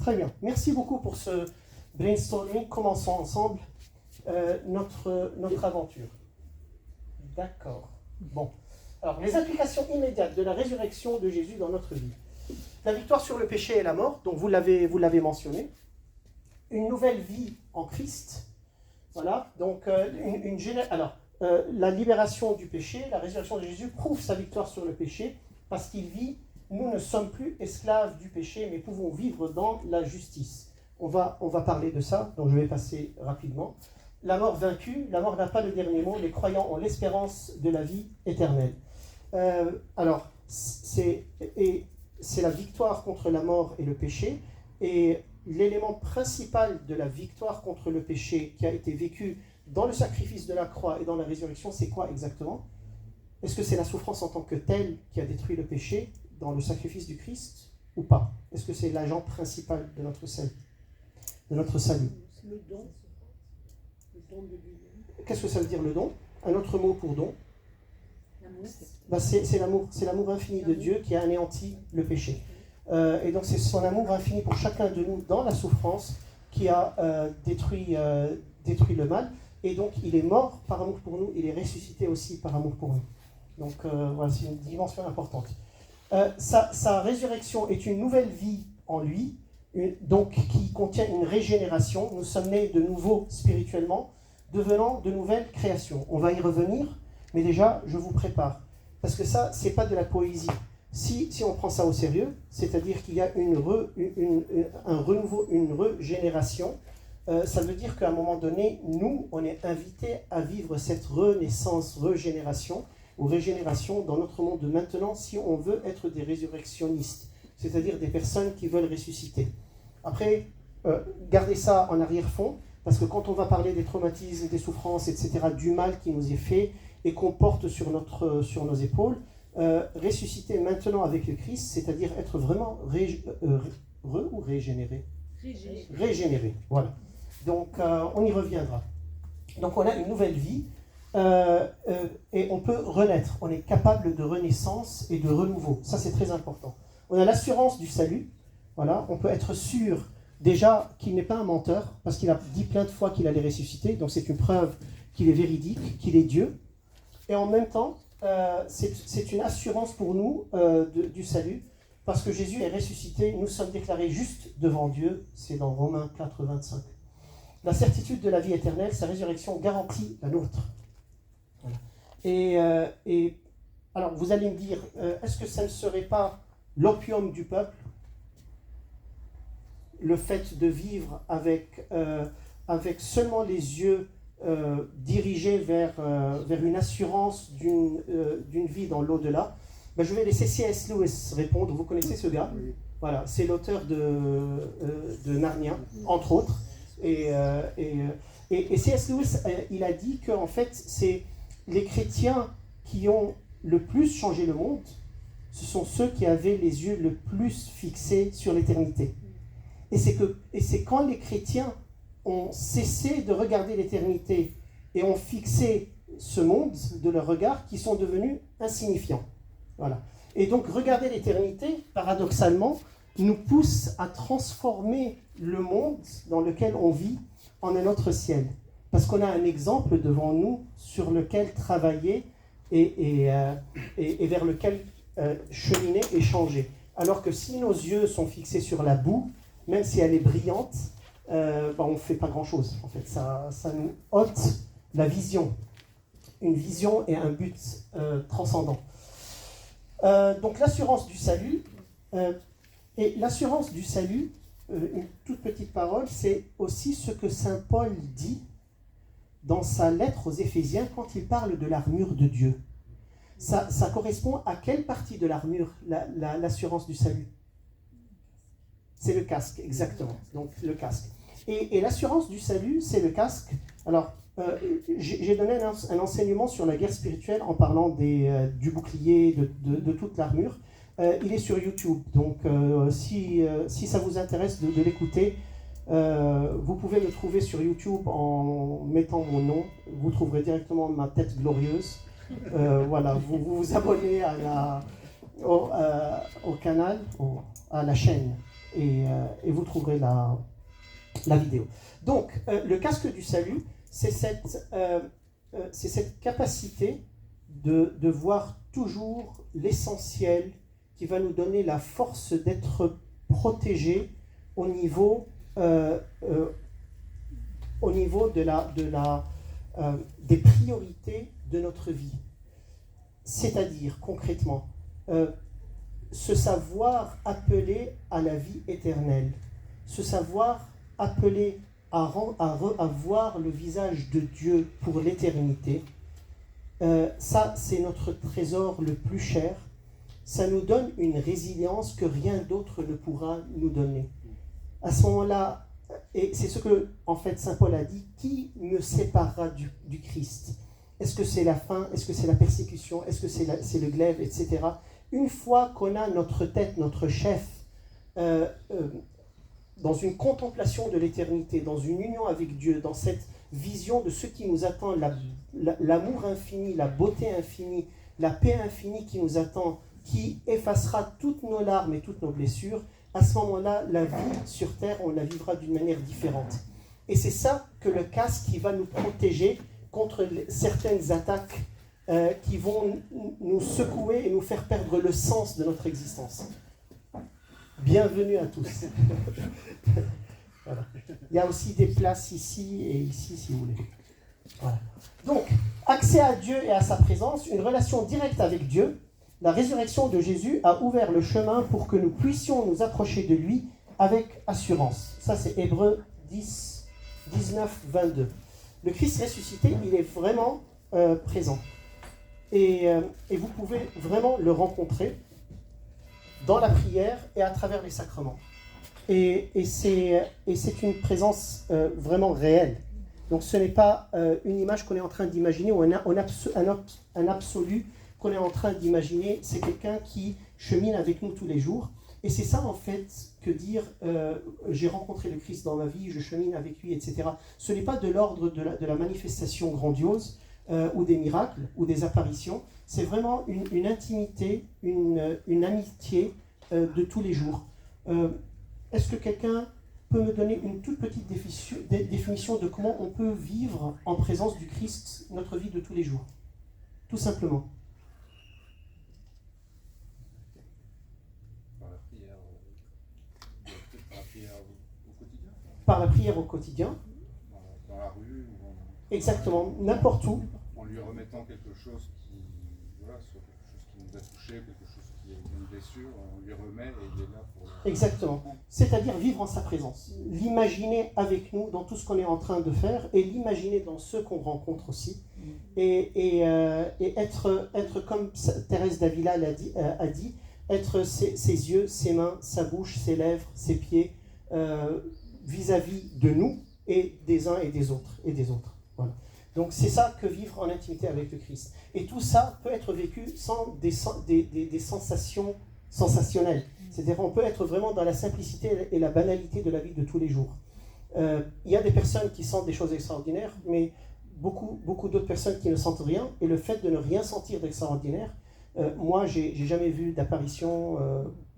Très bien. Merci beaucoup pour ce brainstorming. Commençons ensemble notre aventure. D'accord. Bon. Alors, les applications immédiates de la résurrection de Jésus dans notre vie. La victoire sur le péché et la mort, donc vous l'avez mentionné. Une nouvelle vie en Christ. Voilà. Donc, la libération du péché, la résurrection de Jésus prouve sa victoire sur le péché parce qu'il vit. Nous ne sommes plus esclaves du péché, mais pouvons vivre dans la justice. On va parler de ça, donc je vais passer rapidement. La mort vaincue, la mort n'a pas le dernier mot, les croyants ont l'espérance de la vie éternelle. C'est la victoire contre la mort et le péché, et l'élément principal de la victoire contre le péché qui a été vécu dans le sacrifice de la croix et dans la résurrection, c'est quoi exactement? Est-ce que c'est la souffrance en tant que telle qui a détruit le péché dans le sacrifice du Christ ou pas? Est-ce que c'est l'agent principal de notre salut? Le don de Dieu. Qu'est-ce que ça veut dire le don? Un autre mot pour don? L'amour. C'est l'amour infini de Dieu qui a anéanti le péché. Et donc c'est son amour infini pour chacun de nous dans la souffrance qui a détruit le mal. Et donc il est mort par amour pour nous, il est ressuscité aussi par amour pour nous. Donc voilà, c'est une dimension importante. Sa résurrection est une nouvelle vie en lui, donc qui contient une régénération. Nous sommes nés de nouveau spirituellement, devenant de nouvelles créations. On va y revenir, mais déjà, je vous prépare. Parce que ça, c'est pas de la poésie. Si on prend ça au sérieux, c'est-à-dire qu'il y a un renouveau, une régénération, ça veut dire qu'à un moment donné, nous, on est invités à vivre cette renaissance, régénération, ou régénération dans notre monde de maintenant si on veut être des résurrectionnistes, c'est-à-dire des personnes qui veulent ressusciter. Après, gardez ça en arrière-fond, parce que quand on va parler des traumatismes, des souffrances, etc., du mal qui nous est fait et qu'on porte sur nos épaules, ressusciter maintenant avec le Christ, c'est-à-dire être vraiment régénéré. Régénéré, voilà. Donc, on y reviendra. Donc, on a une nouvelle vie. Et on peut renaître, on est capable de renaissance et de renouveau. Ça, c'est très important. On a l'assurance du salut. Voilà, on peut être sûr déjà qu'il n'est pas un menteur, parce qu'il a dit plein de fois qu'il allait ressusciter, donc c'est une preuve qu'il est véridique, qu'il est Dieu. Et en même temps, c'est une assurance pour nous du salut, parce que Jésus est ressuscité, nous sommes déclarés justes devant Dieu, c'est dans Romains 4, 25. La certitude de la vie éternelle, sa résurrection garantit la nôtre. Voilà. Et alors, vous allez me dire, est-ce que ça ne serait pas l'opium du peuple, le fait de vivre avec seulement les yeux dirigés vers une assurance d'une vie dans l'au-delà? Je vais laisser C.S. Lewis répondre. Vous connaissez ce gars? Oui. Voilà, c'est l'auteur de Narnia, entre autres. Et C.S. Lewis, il a dit qu'en fait, c'est les chrétiens qui ont le plus changé le monde, ce sont ceux qui avaient les yeux le plus fixés sur l'éternité. Et c'est quand les chrétiens ont cessé de regarder l'éternité et ont fixé ce monde de leur regard qu'ils sont devenus insignifiants. Voilà. Et donc regarder l'éternité, paradoxalement, nous pousse à transformer le monde dans lequel on vit en un autre ciel. Parce qu'on a un exemple devant nous sur lequel travailler et vers lequel cheminer et changer. Alors que si nos yeux sont fixés sur la boue, même si elle est brillante, on ne fait pas grand-chose. En fait, ça nous ôte la vision. Une vision et un but transcendant. Donc l'assurance du salut, et l'assurance du salut, une toute petite parole, c'est aussi ce que saint Paul dit dans sa lettre aux Éphésiens quand il parle de l'armure de Dieu. Ça correspond à quelle partie de l'armure, l'assurance du salut? C'est le casque, exactement. Donc le casque. Et l'assurance du salut, c'est le casque. Alors, j'ai donné un enseignement sur la guerre spirituelle en parlant du bouclier, de toute l'armure. Il est sur YouTube, donc si ça vous intéresse de l'écouter, vous pouvez me trouver sur YouTube en mettant mon nom. Vous trouverez directement ma tête glorieuse. Voilà, vous vous abonnez au canal, à la chaîne et vous trouverez la vidéo. Donc, le casque du salut, c'est cette capacité de voir toujours l'essentiel qui va nous donner la force d'être protégés au niveau des priorités de notre vie. C'est-à-dire, concrètement, se savoir appelé à la vie éternelle, se savoir appelé à voir le visage de Dieu pour l'éternité, ça c'est notre trésor le plus cher. Ça nous donne une résilience que rien d'autre ne pourra nous donner. À ce moment-là, et c'est ce que en fait Saint Paul a dit, qui me séparera du Christ? Est-ce que c'est la faim? Est-ce que c'est la persécution? Est-ce que c'est le glaive, etc. Une fois qu'on a notre tête, notre chef, dans une contemplation de l'éternité, dans une union avec Dieu, dans cette vision de ce qui nous attend, l'amour infini, la beauté infinie, la paix infinie qui nous attend, qui effacera toutes nos larmes et toutes nos blessures, à ce moment-là, la vie sur Terre, on la vivra d'une manière différente. Et c'est ça que le casque qui va nous protéger contre certaines attaques qui vont nous secouer et nous faire perdre le sens de notre existence. Bienvenue à tous. Voilà. Il y a aussi des places ici et ici si vous voulez. Voilà. Donc, accès à Dieu et à sa présence, une relation directe avec Dieu. La résurrection de Jésus a ouvert le chemin pour que nous puissions nous approcher de lui avec assurance. Ça, c'est Hébreux 10, 19, 22. Le Christ ressuscité, il est vraiment présent. Et vous pouvez vraiment le rencontrer dans la prière et à travers les sacrements. Et c'est une présence vraiment réelle. Donc ce n'est pas une image qu'on est en train d'imaginer ou un absolu qu'on est en train d'imaginer. C'est quelqu'un qui chemine avec nous tous les jours. Et c'est ça en fait que dire j'ai rencontré le Christ dans ma vie, je chemine avec lui, etc. Ce n'est pas de l'ordre de la manifestation grandiose ou des miracles ou des apparitions. C'est vraiment une intimité, une amitié de tous les jours. Est-ce que quelqu'un peut me donner une toute petite définition de comment on peut vivre en présence du Christ notre vie de tous les jours? Tout simplement. Par la prière, par la prière au quotidien. Par la prière au quotidien. Dans la rue. Exactement, n'importe où. En lui remettant quelque chose qui nous a touché, quelque chose qui est une blessure, on lui remet et il est là pour... Exactement. C'est-à-dire vivre en sa présence. L'imaginer avec nous dans tout ce qu'on est en train de faire et l'imaginer dans ceux qu'on rencontre aussi. Et être comme Thérèse d'Avila a dit, être ses yeux, ses mains, sa bouche, ses lèvres, ses pieds vis-à-vis de nous et des uns et des autres. Voilà. Donc c'est ça que vivre en intimité avec le Christ. Et tout ça peut être vécu sans des sensations sensationnelles. C'est-à-dire on peut être vraiment dans la simplicité et la banalité de la vie de tous les jours. Il y a des personnes qui sentent des choses extraordinaires, mais beaucoup d'autres personnes qui ne sentent rien. Et le fait de ne rien sentir d'extraordinaire, moi j'ai jamais vu d'apparition,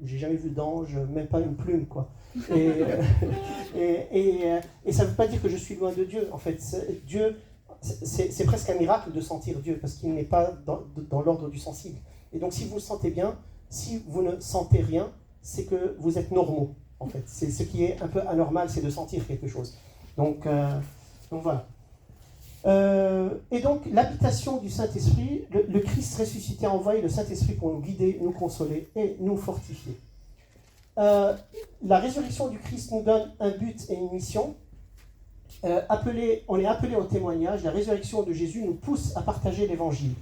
j'ai jamais vu d'ange, même pas une plume, quoi. Et ça ne veut pas dire que je suis loin de Dieu. En fait, Dieu, c'est presque un miracle de sentir Dieu, parce qu'il n'est pas dans l'ordre du sensible. Et donc si vous le sentez bien, si vous ne sentez rien, c'est que vous êtes normaux, en fait. C'est ce qui est un peu anormal, c'est de sentir quelque chose. Donc voilà. Et donc l'habitation du Saint-Esprit, le Christ ressuscité a envoyé le Saint-Esprit pour nous guider, nous consoler et nous fortifier. La résurrection du Christ nous donne un but et une mission. On est appelé au témoignage. La résurrection de Jésus nous pousse à partager l'évangile.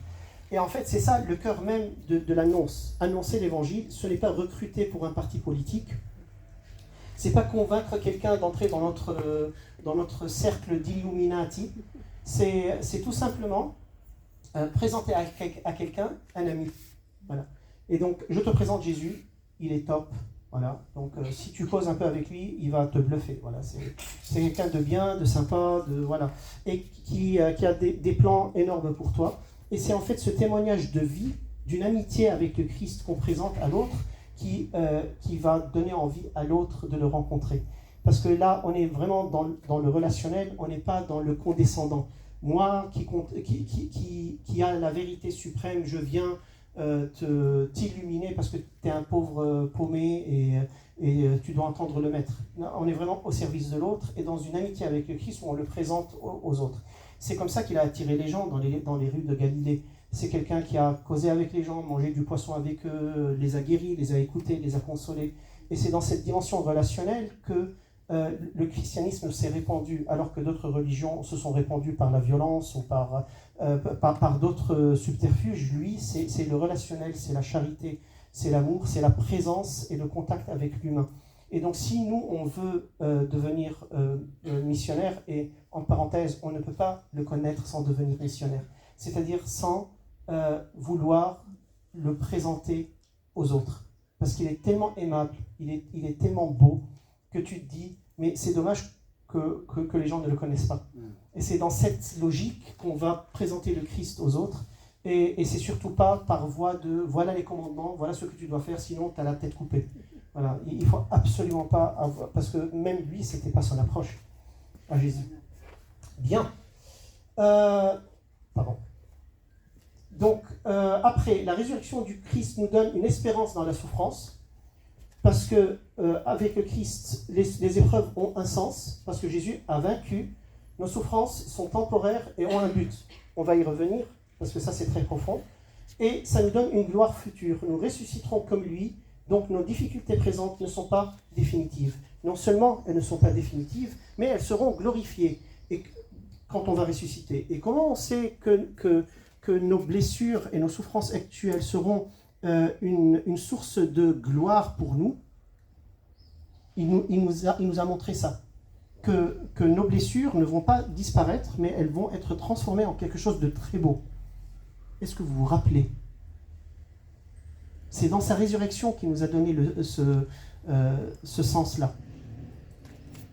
Et en fait, c'est ça le cœur même de l'annonce. Annoncer l'évangile, ce n'est pas recruter pour un parti politique. C'est pas convaincre quelqu'un d'entrer dans notre cercle d'Illuminati. C'est tout simplement présenter à quelqu'un un ami. Voilà. Et donc, je te présente Jésus, il est top. Voilà. Donc, si tu causes un peu avec lui, il va te bluffer. Voilà. C'est quelqu'un de bien, de sympa, voilà. Et qui a des plans énormes pour toi. Et c'est en fait ce témoignage de vie, d'une amitié avec le Christ qu'on présente à l'autre, qui va donner envie à l'autre de le rencontrer. Parce que là, on est vraiment dans le relationnel, on n'est pas dans le condescendant. Moi, qui a la vérité suprême, je viens t'illuminer parce que tu es un pauvre paumé et tu dois entendre le maître. Non, on est vraiment au service de l'autre et dans une amitié avec le Christ où on le présente aux autres. C'est comme ça qu'il a attiré les gens dans les rues de Galilée. C'est quelqu'un qui a causé avec les gens, mangé du poisson avec eux, les a guéris, les a écoutés, les a consolés. Et c'est dans cette dimension relationnelle que le christianisme s'est répandu, alors que d'autres religions se sont répandues par la violence ou par d'autres subterfuges. Lui, c'est le relationnel, c'est la charité, c'est l'amour, c'est la présence et le contact avec l'humain. Et donc si nous, on veut devenir missionnaire, et en parenthèse, on ne peut pas le connaître sans devenir missionnaire, c'est-à-dire sans vouloir le présenter aux autres. Parce qu'il est tellement aimable, il est tellement beau, que tu te dis, mais c'est dommage que les gens ne le connaissent pas. Et c'est dans cette logique qu'on va présenter le Christ aux autres, et c'est surtout pas par voie de « voilà les commandements, voilà ce que tu dois faire, sinon tu as la tête coupée ». Voilà, il ne faut absolument pas avoir, parce que même lui, ce n'était pas son approche à Jésus. Bien. Pardon. Donc, après, la résurrection du Christ nous donne une espérance dans la souffrance, parce que avec le Christ, les épreuves ont un sens, parce que Jésus a vaincu. Nos souffrances sont temporaires et ont un but. On va y revenir, parce que ça c'est très profond. Et ça nous donne une gloire future. Nous ressusciterons comme lui, donc nos difficultés présentes ne sont pas définitives. Non seulement elles ne sont pas définitives, mais elles seront glorifiées quand on va ressusciter. Et comment on sait que nos blessures et nos souffrances actuelles seront une source de gloire pour nous? Il nous a montré ça, que nos blessures ne vont pas disparaître, mais elles vont être transformées en quelque chose de très beau. Est-ce que vous vous rappelez? C'est dans sa résurrection qu'il nous a donné ce sens-là.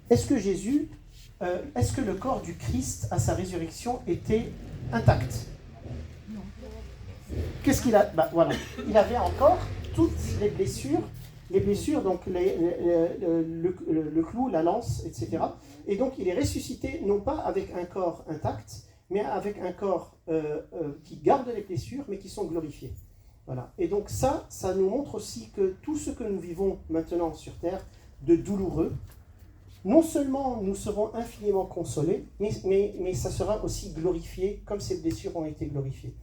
Est-ce que le corps du Christ à sa résurrection était intact? Qu'est-ce qu'il a? Voilà. Il avait encore toutes les blessures, donc le clou, la lance, etc. Et donc il est ressuscité non pas avec un corps intact, mais avec un corps qui garde les blessures, mais qui sont glorifiés. Voilà. Et donc ça nous montre aussi que tout ce que nous vivons maintenant sur Terre, de douloureux, non seulement nous serons infiniment consolés, mais ça sera aussi glorifié, comme ces blessures ont été glorifiées.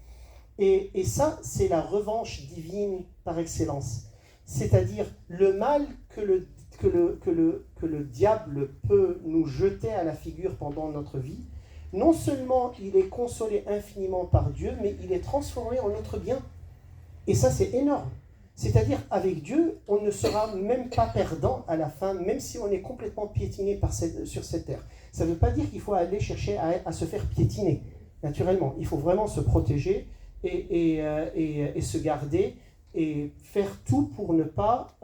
Et ça, c'est la revanche divine par excellence. C'est-à-dire le mal que le diable peut nous jeter à la figure pendant notre vie, non seulement il est consolé infiniment par Dieu, mais il est transformé en notre bien. Et ça, c'est énorme. C'est-à-dire, avec Dieu, on ne sera même pas perdant à la fin, même si on est complètement piétiné sur cette terre. Ça ne veut pas dire qu'il faut aller chercher à se faire piétiner, naturellement. Il faut vraiment se protéger et se garder et faire tout pour ne pas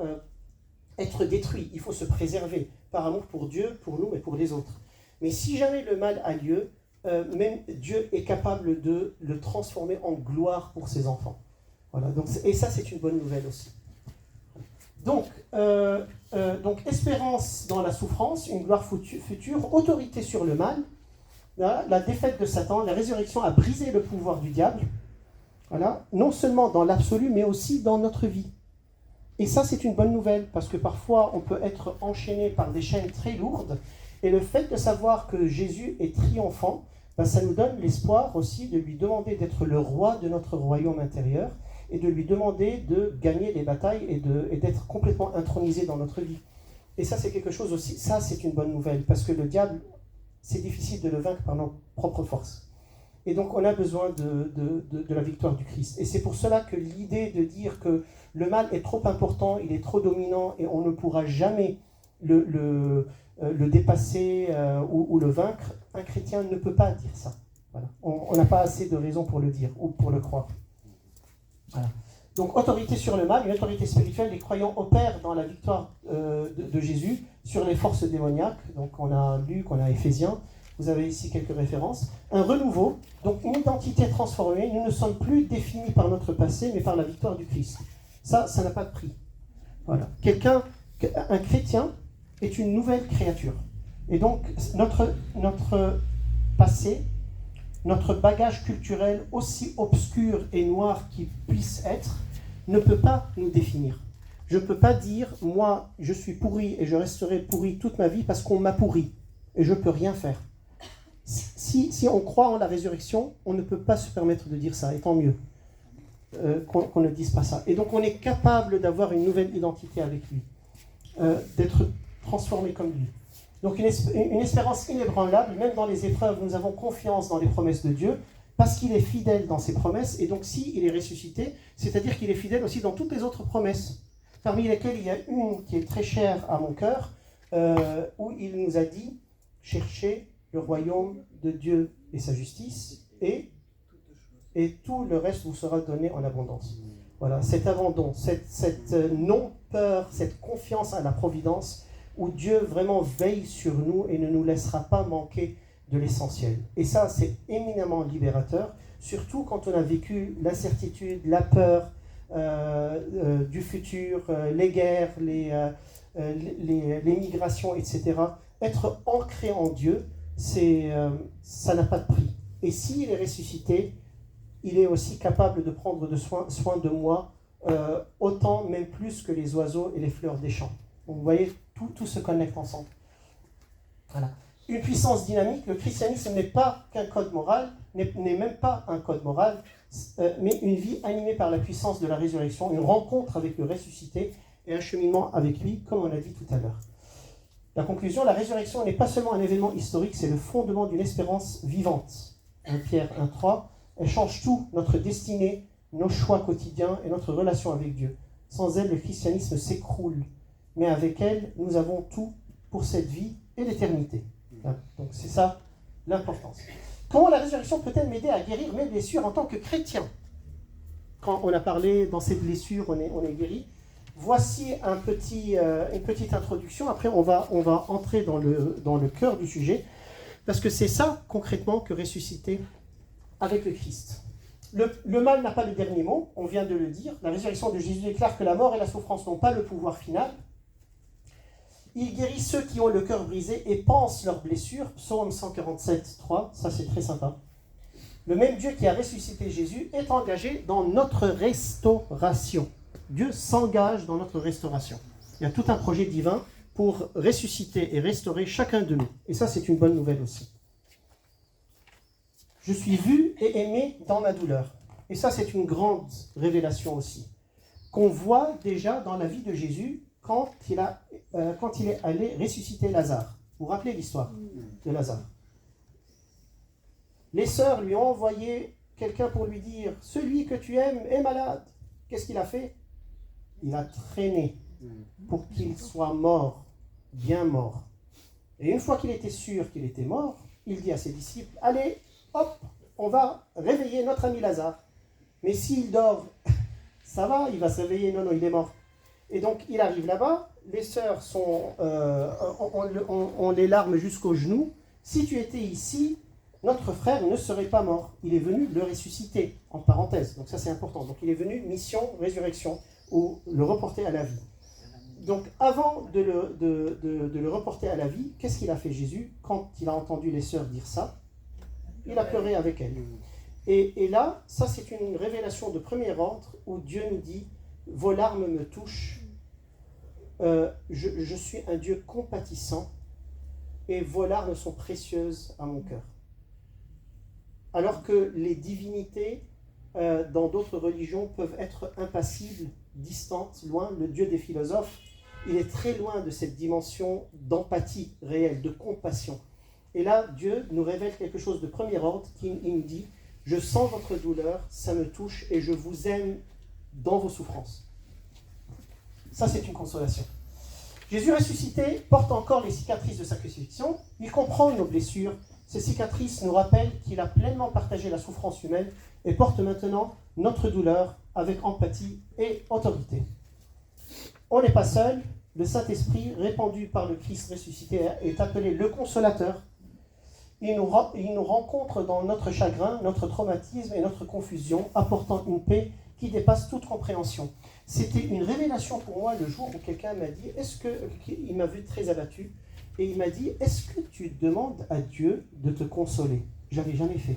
être détruit. Il faut se préserver par amour pour Dieu, pour nous et pour les autres. Mais si jamais le mal a lieu, même Dieu est capable de le transformer en gloire pour ses enfants. Voilà, et ça, c'est une bonne nouvelle aussi. Donc, espérance dans la souffrance, une gloire future, autorité sur le mal, la défaite de Satan, la résurrection a brisé le pouvoir du diable, voilà, non seulement dans l'absolu, mais aussi dans notre vie. Et ça, c'est une bonne nouvelle, parce que parfois, on peut être enchaîné par des chaînes très lourdes, et le fait de savoir que Jésus est triomphant, ça nous donne l'espoir aussi de lui demander d'être le roi de notre royaume intérieur, et de lui demander de gagner les batailles et d'être complètement intronisé dans notre vie. Et ça, c'est quelque chose aussi, ça, c'est une bonne nouvelle, parce que le diable, c'est difficile de le vaincre par nos propres forces. Et donc, on a besoin de la victoire du Christ. Et c'est pour cela que l'idée de dire que le mal est trop important, il est trop dominant, et on ne pourra jamais le dépasser ou le vaincre, un chrétien ne peut pas dire ça. Voilà. On n'a pas assez de raisons pour le dire ou pour le croire. Voilà. Donc, autorité sur le mal, une autorité spirituelle, les croyants opèrent dans la victoire de Jésus sur les forces démoniaques. Donc, on a Luc, on a Éphésiens, vous avez ici quelques références. Un renouveau, donc une identité transformée. Nous ne sommes plus définis par notre passé, mais par la victoire du Christ. Ça n'a pas de prix. Voilà. Un chrétien est une nouvelle créature. Et donc, notre passé, notre bagage culturel, aussi obscur et noir qu'il puisse être, ne peut pas nous définir. Je ne peux pas dire, moi, je suis pourri et je resterai pourri toute ma vie parce qu'on m'a pourri et je ne peux rien faire. Si on croit en la résurrection, on ne peut pas se permettre de dire ça, et tant mieux qu'on ne dise pas ça. Et donc on est capable d'avoir une nouvelle identité avec lui, d'être transformé comme lui. Donc une espérance inébranlable, même dans les épreuves, nous avons confiance dans les promesses de Dieu, parce qu'il est fidèle dans ses promesses, et donc s'il est ressuscité, c'est-à-dire qu'il est fidèle aussi dans toutes les autres promesses, parmi lesquelles il y a une qui est très chère à mon cœur, où il nous a dit « Cherchez le royaume de Dieu et sa justice, et tout le reste vous sera donné en abondance. » Voilà, cet abandon, cette non-peur, cette confiance à la providence, où Dieu vraiment veille sur nous et ne nous laissera pas manquer de l'essentiel. Et ça, c'est éminemment libérateur, surtout quand on a vécu l'incertitude, la peur du futur, les guerres, les migrations, etc. Être ancré en Dieu, ça n'a pas de prix. Et s'il est ressuscité, il est aussi capable de prendre soin de moi, autant, même plus que les oiseaux et les fleurs des champs. Donc, vous voyez, tout se connecte ensemble. Voilà. Une puissance dynamique, le christianisme n'est pas qu'un code moral, n'est même pas un code moral, mais une vie animée par la puissance de la résurrection, une rencontre avec le ressuscité et un cheminement avec lui, comme on a dit tout à l'heure. La conclusion, la résurrection n'est pas seulement un événement historique, c'est le fondement d'une espérance vivante. 1 Pierre 1,3, elle change tout, notre destinée, nos choix quotidiens et notre relation avec Dieu. Sans elle, le christianisme s'écroule, mais avec elle, nous avons tout pour cette vie et l'éternité. Donc c'est ça l'importance. Comment la résurrection peut-elle m'aider à guérir mes blessures en tant que chrétien? Quand on a parlé dans ces blessures, on est guéri. Voici une petite introduction. Après, on va entrer dans le cœur du sujet, parce que c'est ça concrètement que ressusciter avec le Christ. Le mal n'a pas le dernier mot, on vient de le dire. La résurrection de Jésus déclare que la mort et la souffrance n'ont pas le pouvoir final. Il guérit ceux qui ont le cœur brisé et pansent leurs blessures. Psaume 147, 3, ça c'est très sympa. Le même Dieu qui a ressuscité Jésus est engagé dans notre restauration. Dieu s'engage dans notre restauration. Il y a tout un projet divin pour ressusciter et restaurer chacun de nous. Et ça, c'est une bonne nouvelle aussi. Je suis vu et aimé dans ma douleur. Et ça, c'est une grande révélation aussi, qu'on voit déjà dans la vie de Jésus quand il est allé ressusciter Lazare. Vous vous rappelez l'histoire de Lazare? Les sœurs lui ont envoyé quelqu'un pour lui dire « Celui que tu aimes est malade ». Qu'est-ce qu'il a fait? Il a traîné pour qu'il soit mort, bien mort. Et une fois qu'il était sûr qu'il était mort, il dit à ses disciples « Allez, hop, on va réveiller notre ami Lazare. Mais s'il dort, ça va, il va se réveiller. Non, il est mort. » Et donc, il arrive là-bas, les sœurs ont les larmes jusqu'aux genoux. Si tu étais ici, notre frère ne serait pas mort. Il est venu le ressusciter, en parenthèse. Donc ça, c'est important. Donc il est venu, mission, résurrection, ou le reporter à la vie. Donc avant de le reporter à la vie, qu'est-ce qu'il a fait Jésus quand il a entendu les sœurs dire ça? Il a pleuré avec elles. Et là, ça c'est une révélation de premier ordre où Dieu nous dit « Vos larmes me touchent, je suis un Dieu compatissant et vos larmes sont précieuses à mon cœur. » Alors que les divinités dans d'autres religions peuvent être impassibles, distantes, loin, le Dieu des philosophes, il est très loin de cette dimension d'empathie réelle, de compassion. Et là, Dieu nous révèle quelque chose de premier ordre, il nous dit « Je sens votre douleur, ça me touche et je vous aime dans vos souffrances. » Ça, c'est une consolation. Jésus ressuscité porte encore les cicatrices de sa crucifixion. Il comprend nos blessures. Ces cicatrices nous rappellent qu'il a pleinement partagé la souffrance humaine et porte maintenant notre douleur avec empathie et autorité. On n'est pas seul. Le Saint-Esprit, répandu par le Christ ressuscité, est appelé le Consolateur. Il nous rencontre dans notre chagrin, notre traumatisme et notre confusion, apportant une paix qui dépasse toute compréhension. C'était une révélation pour moi le jour où quelqu'un m'a dit, il m'a vu très abattu, et il m'a dit, est-ce que tu demandes à Dieu de te consoler? Je ne l'avais jamais fait.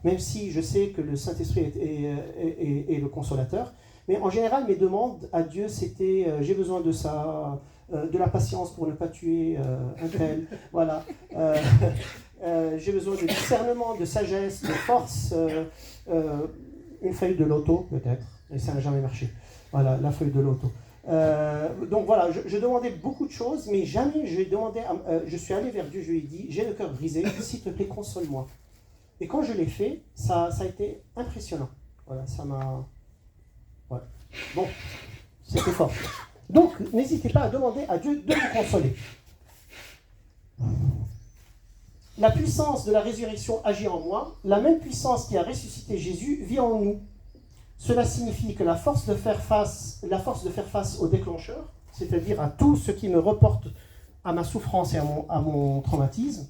Même si je sais que le Saint-Esprit est le consolateur, mais en général, mes demandes à Dieu, c'était j'ai besoin de ça, de la patience pour ne pas tuer un tel, voilà. J'ai besoin de discernement, de sagesse, de force, une feuille de loto peut-être, et ça n'a jamais marché. Voilà, la feuille de loto. Donc voilà, je demandais beaucoup de choses, mais jamais je suis allé vers Dieu, je lui ai dit, j'ai le cœur brisé, s'il te plaît, console-moi. Et quand je l'ai fait, ça a été impressionnant. Voilà, ça m'a... Ouais. Bon, c'était fort. Donc, n'hésitez pas à demander à Dieu de vous consoler. La puissance de la résurrection agit en moi. La même puissance qui a ressuscité Jésus vit en nous. Cela signifie que la force de faire face au déclencheur, c'est-à-dire à tout ce qui me reporte à ma souffrance et à mon traumatisme,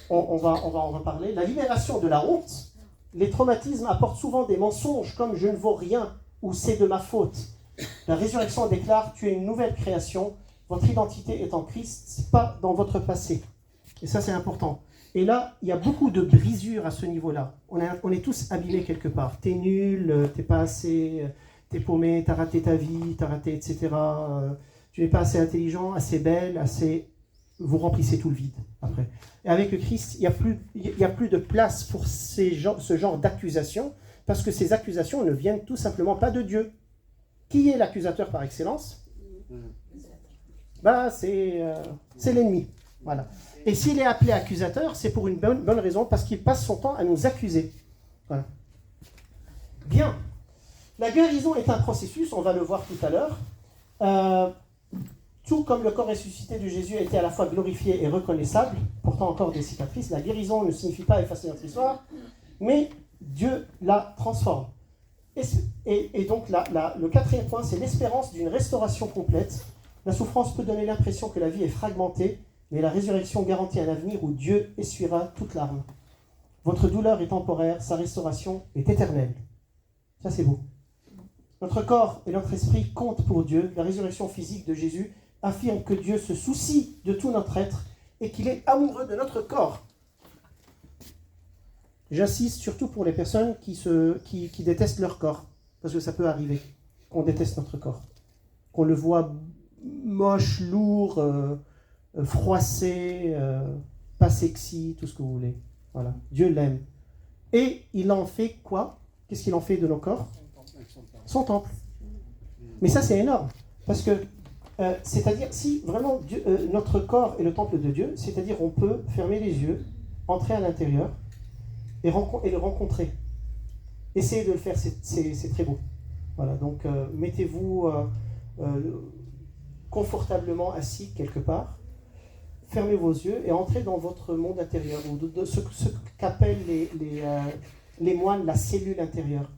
on va en reparler. La libération de la honte. Les traumatismes apportent souvent des mensonges comme « je ne vaux rien » ou « c'est de ma faute ». La résurrection déclare « tu es une nouvelle création, votre identité est en Christ, pas dans votre passé ». Et ça, c'est important. Et là, il y a beaucoup de brisures à ce niveau-là. On est tous abîmés quelque part. T'es nul, t'es pas assez, t'es paumé, t'as raté ta vie, t'as raté, etc. Tu n'es pas assez intelligent, assez belle, assez... Vous remplissez tout le vide après. Et avec le Christ, il n'y a plus de place pour ce genre d'accusations, parce que ces accusations ne viennent tout simplement pas de Dieu. Qui est l'accusateur par excellence? C'est l'ennemi. Voilà. Et s'il est appelé accusateur, c'est pour une bonne raison, parce qu'il passe son temps à nous accuser. Voilà. Bien. La guérison est un processus, on va le voir tout à l'heure. Tout comme le corps ressuscité de Jésus a été à la fois glorifié et reconnaissable, portant encore des cicatrices, la guérison ne signifie pas effacer notre histoire, mais Dieu la transforme. Et donc le quatrième point, c'est l'espérance d'une restauration complète. La souffrance peut donner l'impression que la vie est fragmentée, mais la résurrection garantit un avenir où Dieu essuiera toute larme. Votre douleur est temporaire, sa restauration est éternelle. Ça, c'est beau. Notre corps et notre esprit comptent pour Dieu. La résurrection physique de Jésus affirme que Dieu se soucie de tout notre être et qu'il est amoureux de notre corps. J'insiste surtout pour les personnes qui détestent leur corps, parce que ça peut arriver qu'on déteste notre corps, qu'on le voit moche, lourd, froissé, pas sexy, tout ce que vous voulez. Voilà. Dieu l'aime. Et il en fait quoi? Qu'est-ce qu'il en fait de nos corps? Son temple. Mais ça, c'est énorme, parce que c'est-à-dire, si vraiment notre corps est le temple de Dieu, c'est-à-dire on peut fermer les yeux, entrer à l'intérieur et le rencontrer. Essayez de le faire, c'est très beau. Voilà, donc mettez-vous confortablement assis quelque part, fermez vos yeux et entrez dans votre monde intérieur, ou de ce qu'appellent les moines la cellule intérieure.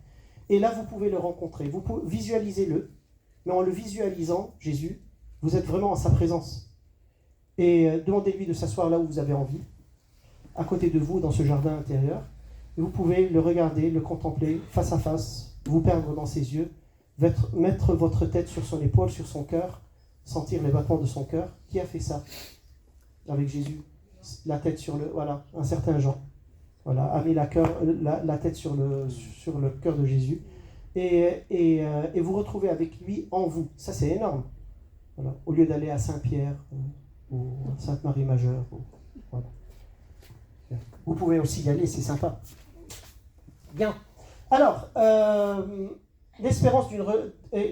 Et là, vous pouvez le rencontrer, visualisez-le, mais en le visualisant, Jésus, vous êtes vraiment en sa présence. Et demandez-lui de s'asseoir là où vous avez envie, à côté de vous, dans ce jardin intérieur. Et vous pouvez le regarder, le contempler face à face, vous perdre dans ses yeux, mettre votre tête sur son épaule, sur son cœur, sentir les battements de son cœur. Qui a fait ça avec Jésus? La tête sur le... Voilà, un certain Jean. Voilà, a mis la tête sur le cœur de Jésus. Et vous retrouvez avec lui en vous. Ça, c'est énorme. Voilà. Au lieu d'aller à Saint-Pierre ou à Sainte-Marie-Majeure. Voilà. Vous pouvez aussi y aller, c'est sympa. Bien. Alors, l'espérance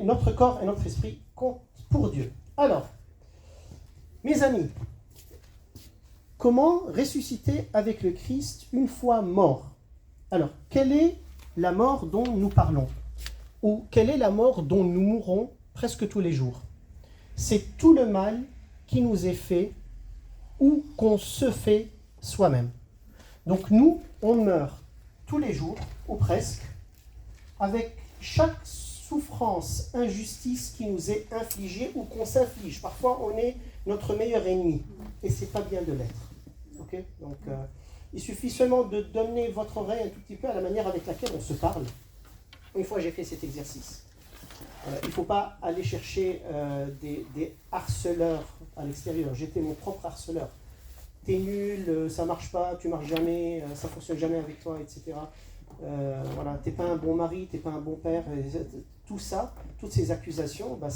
notre corps et notre esprit comptent pour Dieu. Alors, mes amis, comment ressusciter avec le Christ une fois mort? Alors, quelle est la mort dont nous parlons? Ou quelle est la mort dont nous mourrons presque tous les jours? C'est tout le mal qui nous est fait ou qu'on se fait soi-même. Donc nous, on meurt tous les jours, ou presque, avec chaque souffrance, injustice qui nous est infligée ou qu'on s'inflige. Parfois, on est notre meilleur ennemi, et c'est pas bien de l'être. Okay? Donc, Il suffit seulement de donner votre oreille un tout petit peu à la manière avec laquelle on se parle. Une fois j'ai fait cet exercice. Il ne faut pas aller chercher des harceleurs à l'extérieur. J'étais mon propre harceleur. T'es nul, ça marche pas, tu marches jamais, ça fonctionne jamais avec toi, etc. Voilà, t'es pas un bon mari, t'es pas un bon père. Tout ça, toutes ces accusations, bah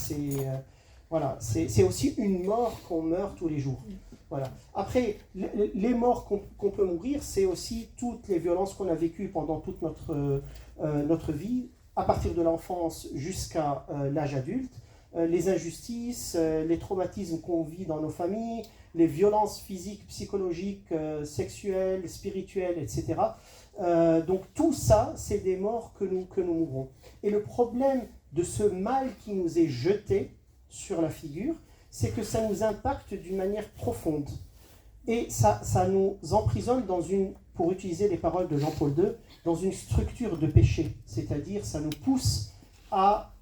voilà, c'est aussi une mort qu'on meurt tous les jours. Voilà. Après, les morts qu'on peut mourir, c'est aussi toutes les violences qu'on a vécues pendant toute notre vie, à partir de l'enfance jusqu'à l'âge adulte, les injustices, les traumatismes qu'on vit dans nos familles, les violences physiques, psychologiques, sexuelles, spirituelles, etc. Donc tout ça, c'est des morts que nous mourrons. Et le problème de ce mal qui nous est jeté sur la figure, c'est que ça nous impacte d'une manière profonde. Et ça nous emprisonne dans une, pour utiliser les paroles de Jean-Paul II, dans une structure de péché. C'est-à-dire, ça nous pousse à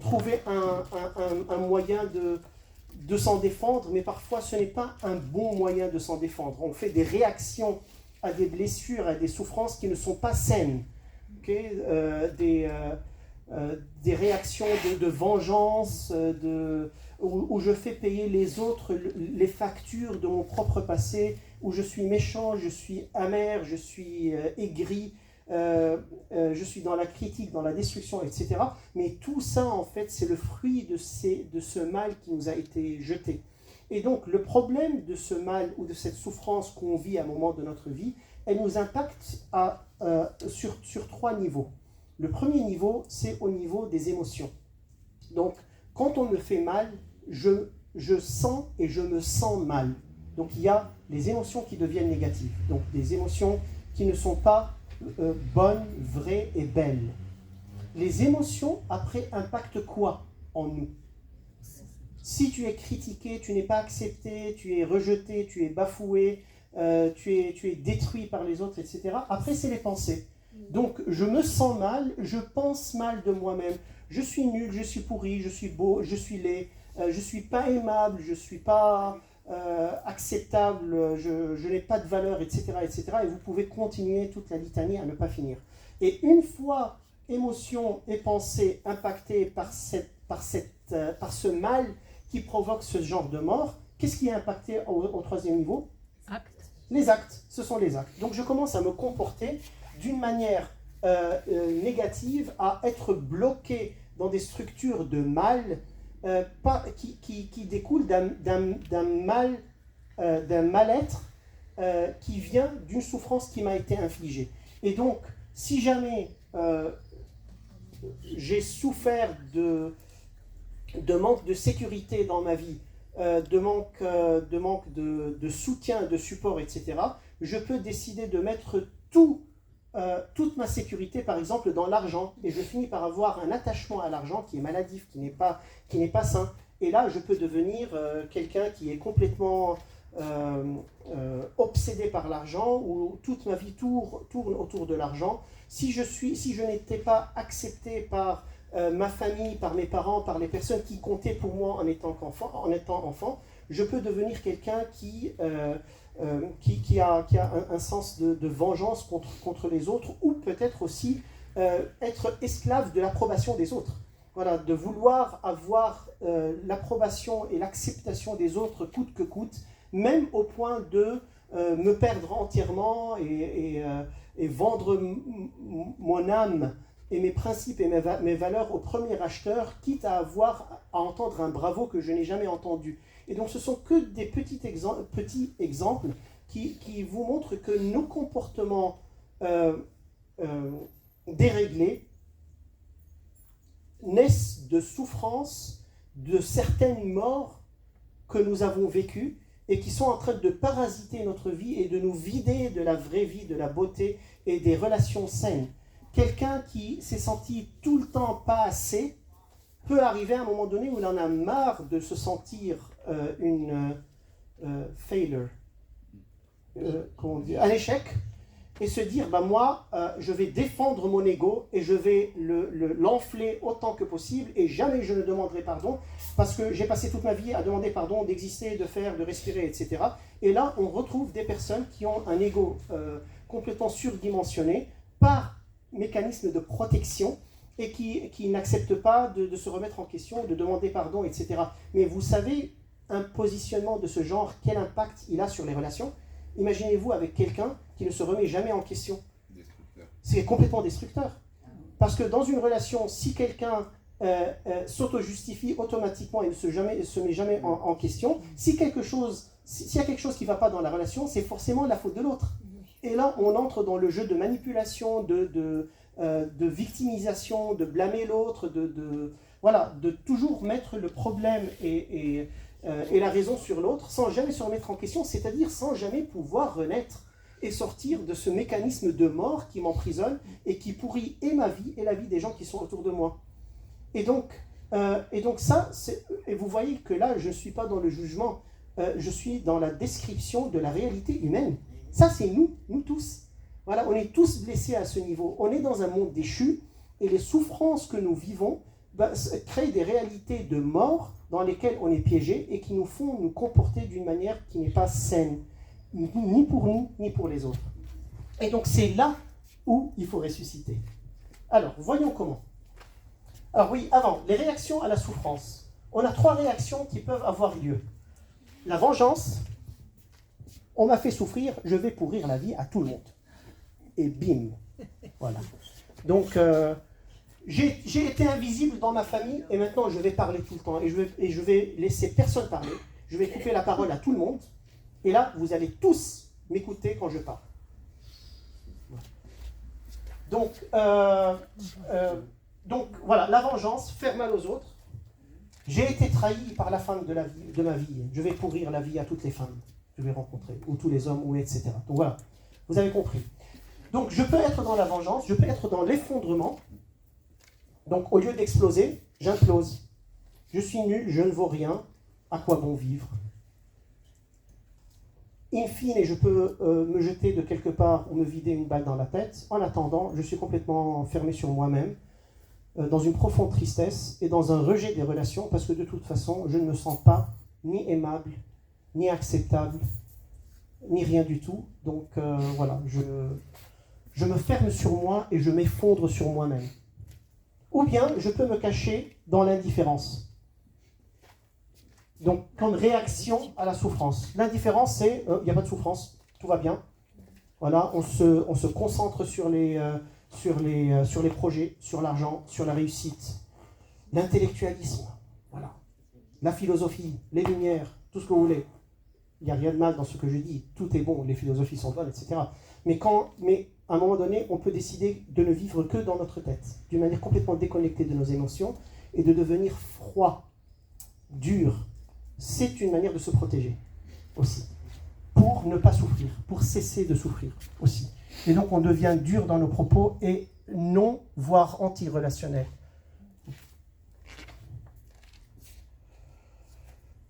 trouver un moyen de s'en défendre, mais parfois ce n'est pas un bon moyen de s'en défendre. On fait des réactions à des blessures, à des souffrances qui ne sont pas saines. Okay? Des réactions de vengeance, où je fais payer les autres les factures de mon propre passé, où je suis méchant, je suis amer, je suis aigri, je suis dans la critique, dans la destruction, etc. Mais tout ça, en fait, c'est le fruit de ce mal qui nous a été jeté. Et donc, le problème de ce mal ou de cette souffrance qu'on vit à un moment de notre vie, elle nous impacte sur 3 niveaux. Le premier niveau, c'est au niveau des émotions. Donc, quand on me fait mal, je sens et je me sens mal. Donc, il y a les émotions qui deviennent négatives. Donc, des émotions qui ne sont pas bonnes, vraies et belles. Les émotions, après, impactent quoi en nous? Si tu es critiqué, tu n'es pas accepté, tu es rejeté, tu es bafoué, tu es détruit par les autres, etc. Après, c'est les pensées. Donc, je me sens mal, je pense mal de moi-même. Je suis nul, je suis pourri, je suis beau, je suis laid, je ne suis pas aimable, je ne suis pas acceptable, je n'ai pas de valeur, etc., etc. Et vous pouvez continuer toute la litanie à ne pas finir. Et une fois émotion et pensée impactées par ce mal qui provoque ce genre de mort, qu'est-ce qui est impacté au 3e niveau? Acte. Les actes, ce sont les actes. Donc je commence à me comporter d'une manière négative, à être bloqué dans des structures de mal qui découlent d'un mal-être qui vient d'une souffrance qui m'a été infligée. Et donc, si jamais j'ai souffert de manque de sécurité dans ma vie, de manque de soutien, de support, etc., je peux décider de mettre toute ma sécurité, par exemple, dans l'argent, et je finis par avoir un attachement à l'argent qui est maladif, qui n'est pas sain. Et là, je peux devenir quelqu'un qui est complètement obsédé par l'argent, où toute ma vie tourne autour de l'argent. Si je n'étais pas accepté par ma famille, par mes parents, par les personnes qui comptaient pour moi en étant enfant, je peux devenir quelqu'un qui a un sens de vengeance contre les autres, ou peut-être aussi être esclave de l'approbation des autres. Voilà, de vouloir avoir l'approbation et l'acceptation des autres coûte que coûte, même au point de me perdre entièrement et vendre mon âme et mes principes et mes valeurs au premier acheteur, quitte à entendre un bravo que je n'ai jamais entendu. Et donc ce sont que des petits exemples qui vous montrent que nos comportements déréglés naissent de souffrances, de certaines morts que nous avons vécues et qui sont en train de parasiter notre vie et de nous vider de la vraie vie, de la beauté et des relations saines. Quelqu'un qui s'est senti tout le temps pas assez peut arriver à un moment donné où il en a marre de se sentir failure, un échec, et se dire, bah moi, je vais défendre mon ego et je vais l'enfler autant que possible et jamais je ne demanderai pardon parce que j'ai passé toute ma vie à demander pardon, d'exister, de faire, de respirer, etc. Et là, on retrouve des personnes qui ont un ego complètement surdimensionné par mécanisme de protection et qui n'acceptent pas de se remettre en question, de demander pardon, etc. Mais vous savez, un positionnement de ce genre, quel impact il a sur les relations? Imaginez-vous avec quelqu'un qui ne se remet jamais en question. C'est complètement destructeur. Parce que dans une relation, si quelqu'un s'auto-justifie automatiquement et ne se met jamais en question, s'il y a quelque chose qui ne va pas dans la relation, c'est forcément la faute de l'autre. Et là, on entre dans le jeu de manipulation, de victimisation, de blâmer l'autre, de toujours mettre le problème et la raison sur l'autre, sans jamais se remettre en question, c'est-à-dire sans jamais pouvoir renaître et sortir de ce mécanisme de mort qui m'emprisonne et qui pourrit et ma vie et la vie des gens qui sont autour de moi. Et donc ça, et vous voyez que là, je ne suis pas dans le jugement, je suis dans la description de la réalité humaine. Ça, c'est nous tous. Voilà, on est tous blessés à ce niveau. On est dans un monde déchu et les souffrances que nous vivons créent des réalités de mort dans lesquelles on est piégé et qui nous font nous comporter d'une manière qui n'est pas saine, ni pour nous, ni pour les autres. Et donc c'est là où il faut ressusciter. Alors, voyons comment. Alors oui, avant, les réactions à la souffrance. On a 3 réactions qui peuvent avoir lieu. La vengeance, on m'a fait souffrir, je vais pourrir la vie à tout le monde. Et bim, voilà. Donc, j'ai été invisible dans ma famille et maintenant je vais parler tout le temps et je vais laisser personne parler. Je vais couper la parole à tout le monde et là, vous allez tous m'écouter quand je parle. Donc voilà, la vengeance, faire mal aux autres. J'ai été trahi par la femme de ma vie. Je vais pourrir la vie à toutes les femmes que je vais rencontrer, ou tous les hommes, ou etc. Donc voilà, vous avez compris. Donc je peux être dans la vengeance, je peux être dans l'effondrement. Donc au lieu d'exploser, j'implose. Je suis nul, je ne vaux rien, à quoi bon vivre? In fine, je peux me jeter de quelque part ou me vider une balle dans la tête. En attendant, je suis complètement fermé sur moi-même, dans une profonde tristesse et dans un rejet des relations, parce que de toute façon, je ne me sens pas ni aimable, ni acceptable, ni rien du tout. Donc voilà, je me ferme sur moi et je m'effondre sur moi-même. Ou bien, je peux me cacher dans l'indifférence. Donc, comme réaction à la souffrance. L'indifférence, c'est, il n'y a pas de souffrance, tout va bien. Voilà, on se concentre sur les projets, sur l'argent, sur la réussite. L'intellectualisme, voilà. La philosophie, les lumières, tout ce que vous voulez. Il n'y a rien de mal dans ce que je dis. Tout est bon, les philosophies sont bonnes, etc. Mais à un moment donné, on peut décider de ne vivre que dans notre tête, d'une manière complètement déconnectée de nos émotions, et de devenir froid, dur. C'est une manière de se protéger aussi, pour ne pas souffrir, pour cesser de souffrir aussi. Et donc on devient dur dans nos propos et non, voire anti-relationnel.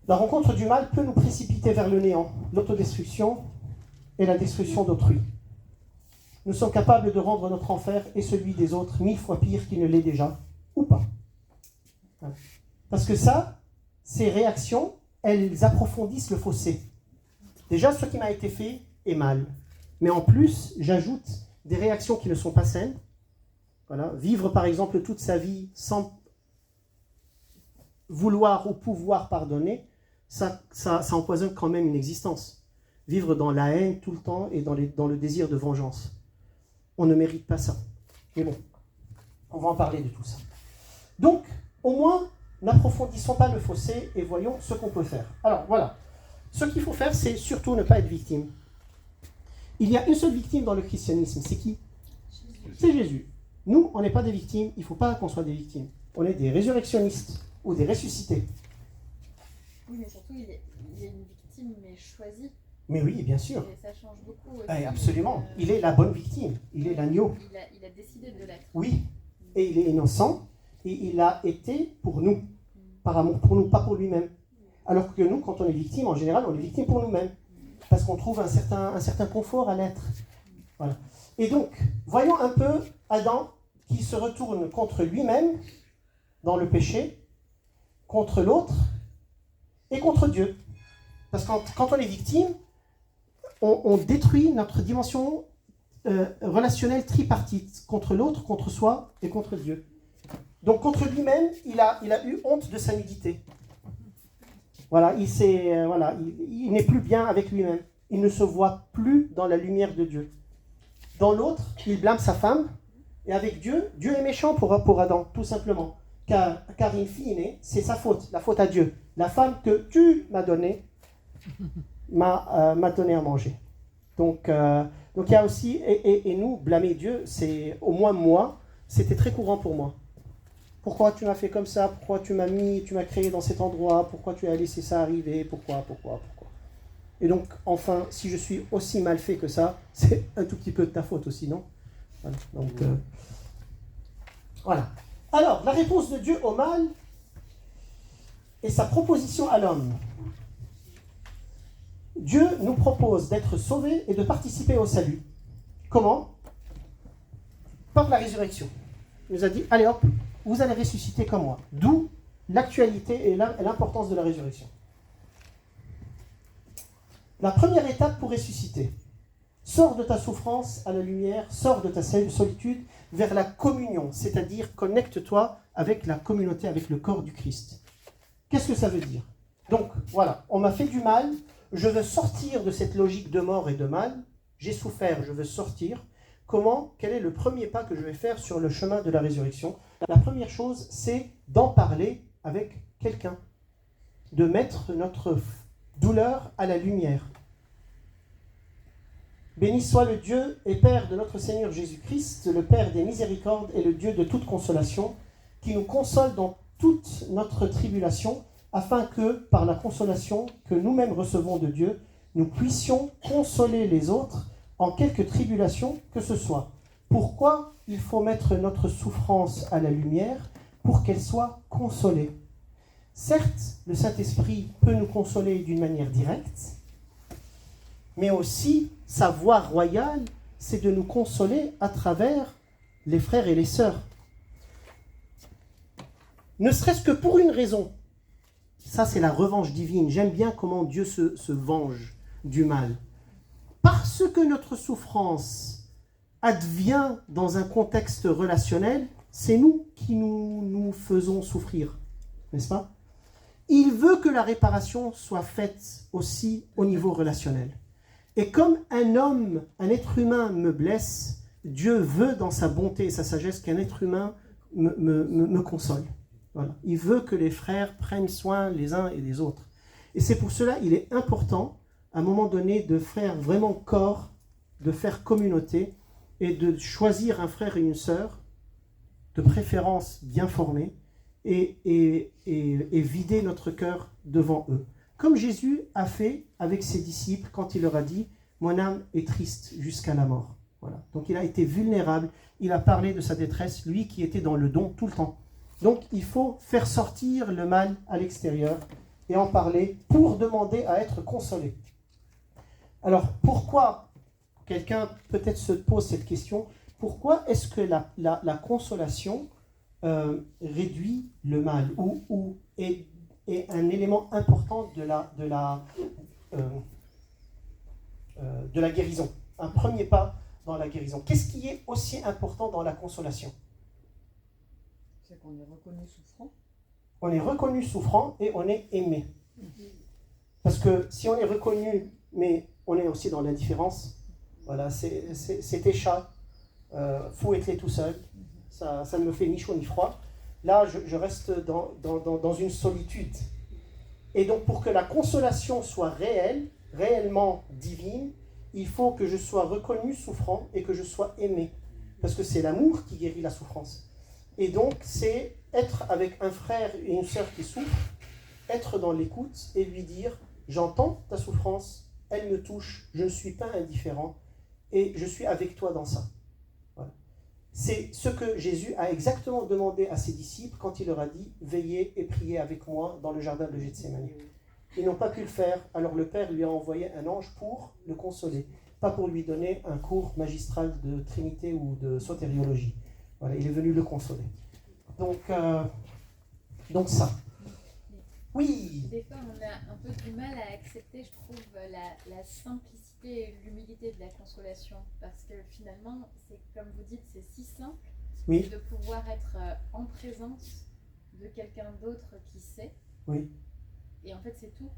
La rencontre du mal peut nous précipiter vers le néant, l'autodestruction et la destruction d'autrui. Nous sommes capables de rendre notre enfer et celui des autres 1000 fois pire qu'il ne l'est déjà, ou pas. Parce que ça, ces réactions, elles approfondissent le fossé. Déjà, ce qui m'a été fait est mal. Mais en plus, j'ajoute des réactions qui ne sont pas saines. Voilà. Vivre, par exemple, toute sa vie sans vouloir ou pouvoir pardonner, ça empoisonne quand même une existence. Vivre dans la haine tout le temps et dans le désir de vengeance. On ne mérite pas ça. Mais bon, on va en parler de tout ça. Donc, au moins, n'approfondissons pas le fossé et voyons ce qu'on peut faire. Alors, voilà. Ce qu'il faut faire, c'est surtout ne pas être victime. Il y a une seule victime dans le christianisme. C'est qui? C'est Jésus. Nous, on n'est pas des victimes. Il ne faut pas qu'on soit des victimes. On est des résurrectionnistes ou des ressuscités. Oui, mais surtout, il est une victime, mais choisie. Mais oui, bien sûr. Et ça change beaucoup aussi. Absolument. Il est la bonne victime. Il est l'agneau. Il a décidé de l'être. Oui. Et il est innocent. Et il a été pour nous. Par amour pour nous, pas pour lui-même. Alors que nous, quand on est victime, en général, on est victime pour nous-mêmes. Parce qu'on trouve un certain confort à l'être. Voilà. Et donc, voyons un peu Adam qui se retourne contre lui-même dans le péché, contre l'autre et contre Dieu. Parce que quand on est victime, on détruit notre dimension relationnelle tripartite, contre l'autre, contre soi et contre Dieu. Donc contre lui-même, il a eu honte de sa nudité. Voilà, il n'est plus bien avec lui-même. Il ne se voit plus dans la lumière de Dieu. Dans l'autre, il blâme sa femme. Et avec Dieu, Dieu est méchant pour Adam, tout simplement. Car in fine, c'est sa faute, la faute à Dieu. La femme que tu m'as donnée m'a donné à manger. Donc il y a aussi, et nous, blâmer Dieu, c'est au moins moi, c'était très courant pour moi. Pourquoi tu m'as fait comme ça? Pourquoi tu m'as créé dans cet endroit? Pourquoi tu as laissé ça arriver? Pourquoi? Et donc, enfin, si je suis aussi mal fait que ça, c'est un tout petit peu de ta faute aussi, non? Voilà. Donc, voilà. Alors, la réponse de Dieu au mal et sa proposition à l'homme. Dieu nous propose d'être sauvés et de participer au salut. Comment? Par la résurrection. Il nous a dit, allez hop, vous allez ressusciter comme moi. D'où l'actualité et l'importance de la résurrection. La première étape pour ressusciter. Sors de ta souffrance à la lumière, sors de ta solitude vers la communion, c'est-à-dire connecte-toi avec la communauté, avec le corps du Christ. Qu'est-ce que ça veut dire? Donc, voilà, on m'a fait du mal, je veux sortir de cette logique de mort et de mal, j'ai souffert, je veux sortir. Comment? Quel est le premier pas que je vais faire sur le chemin de la résurrection? La première chose, c'est d'en parler avec quelqu'un, de mettre notre douleur à la lumière. Béni soit le Dieu et Père de notre Seigneur Jésus-Christ, le Père des miséricordes et le Dieu de toute consolation, qui nous console dans toute notre tribulation, afin que, par la consolation que nous-mêmes recevons de Dieu, nous puissions consoler les autres en quelque tribulation que ce soit. Pourquoi il faut mettre notre souffrance à la lumière? Pour qu'elle soit consolée. Certes, le Saint-Esprit peut nous consoler d'une manière directe, mais aussi sa voie royale, c'est de nous consoler à travers les frères et les sœurs. Ne serait-ce que pour une raison. Ça, c'est la revanche divine. J'aime bien comment Dieu se venge du mal. Parce que notre souffrance advient dans un contexte relationnel, c'est nous qui nous faisons souffrir, n'est-ce pas? Il veut que la réparation soit faite aussi au niveau relationnel. Et comme un homme, un être humain me blesse, Dieu veut dans sa bonté et sa sagesse qu'un être humain me console. Voilà. Il veut que les frères prennent soin les uns et les autres. Et c'est pour cela qu'il est important, à un moment donné, de faire vraiment corps, de faire communauté, et de choisir un frère et une sœur, de préférence bien formés, et vider notre cœur devant eux. Comme Jésus a fait avec ses disciples quand il leur a dit « Mon âme est triste jusqu'à la mort ». Voilà. Donc il a été vulnérable, il a parlé de sa détresse, lui qui était dans le don tout le temps. Donc il faut faire sortir le mal à l'extérieur et en parler pour demander à être consolé. Alors pourquoi, quelqu'un peut-être se pose cette question, pourquoi est-ce que la consolation réduit le mal ou est un élément important de la guérison, un premier pas dans la guérison? Qu'est-ce qui est aussi important dans la consolation? C'est qu'on est reconnu souffrant. On est reconnu souffrant et on est aimé. Parce que si on est reconnu, mais on est aussi dans l'indifférence, voilà, c'est tes chats, fouette-les tout seul, ça ne me fait ni chaud ni froid. Là, je reste dans une solitude. Et donc, pour que la consolation soit réelle, réellement divine, il faut que je sois reconnu souffrant et que je sois aimé. Parce que c'est l'amour qui guérit la souffrance. Et donc, c'est être avec un frère et une sœur qui souffrent, être dans l'écoute et lui dire « J'entends ta souffrance, elle me touche, je ne suis pas indifférent et je suis avec toi dans ça. » Voilà. C'est ce que Jésus a exactement demandé à ses disciples quand il leur a dit « Veillez et priez avec moi dans le jardin de Gethsémani ». Ils n'ont pas pu le faire, alors le Père lui a envoyé un ange pour le consoler. pas pour lui donner un cours magistral de Trinité ou de sotériologie. Voilà, il est venu le consoler. Donc ça. Oui. Des fois, on a un peu du mal à accepter, je trouve, la simplicité et l'humilité de la consolation. Parce que finalement, c'est comme vous dites, c'est si simple Oui. de pouvoir être en présence de quelqu'un d'autre qui sait. Oui. Et en fait, c'est tout.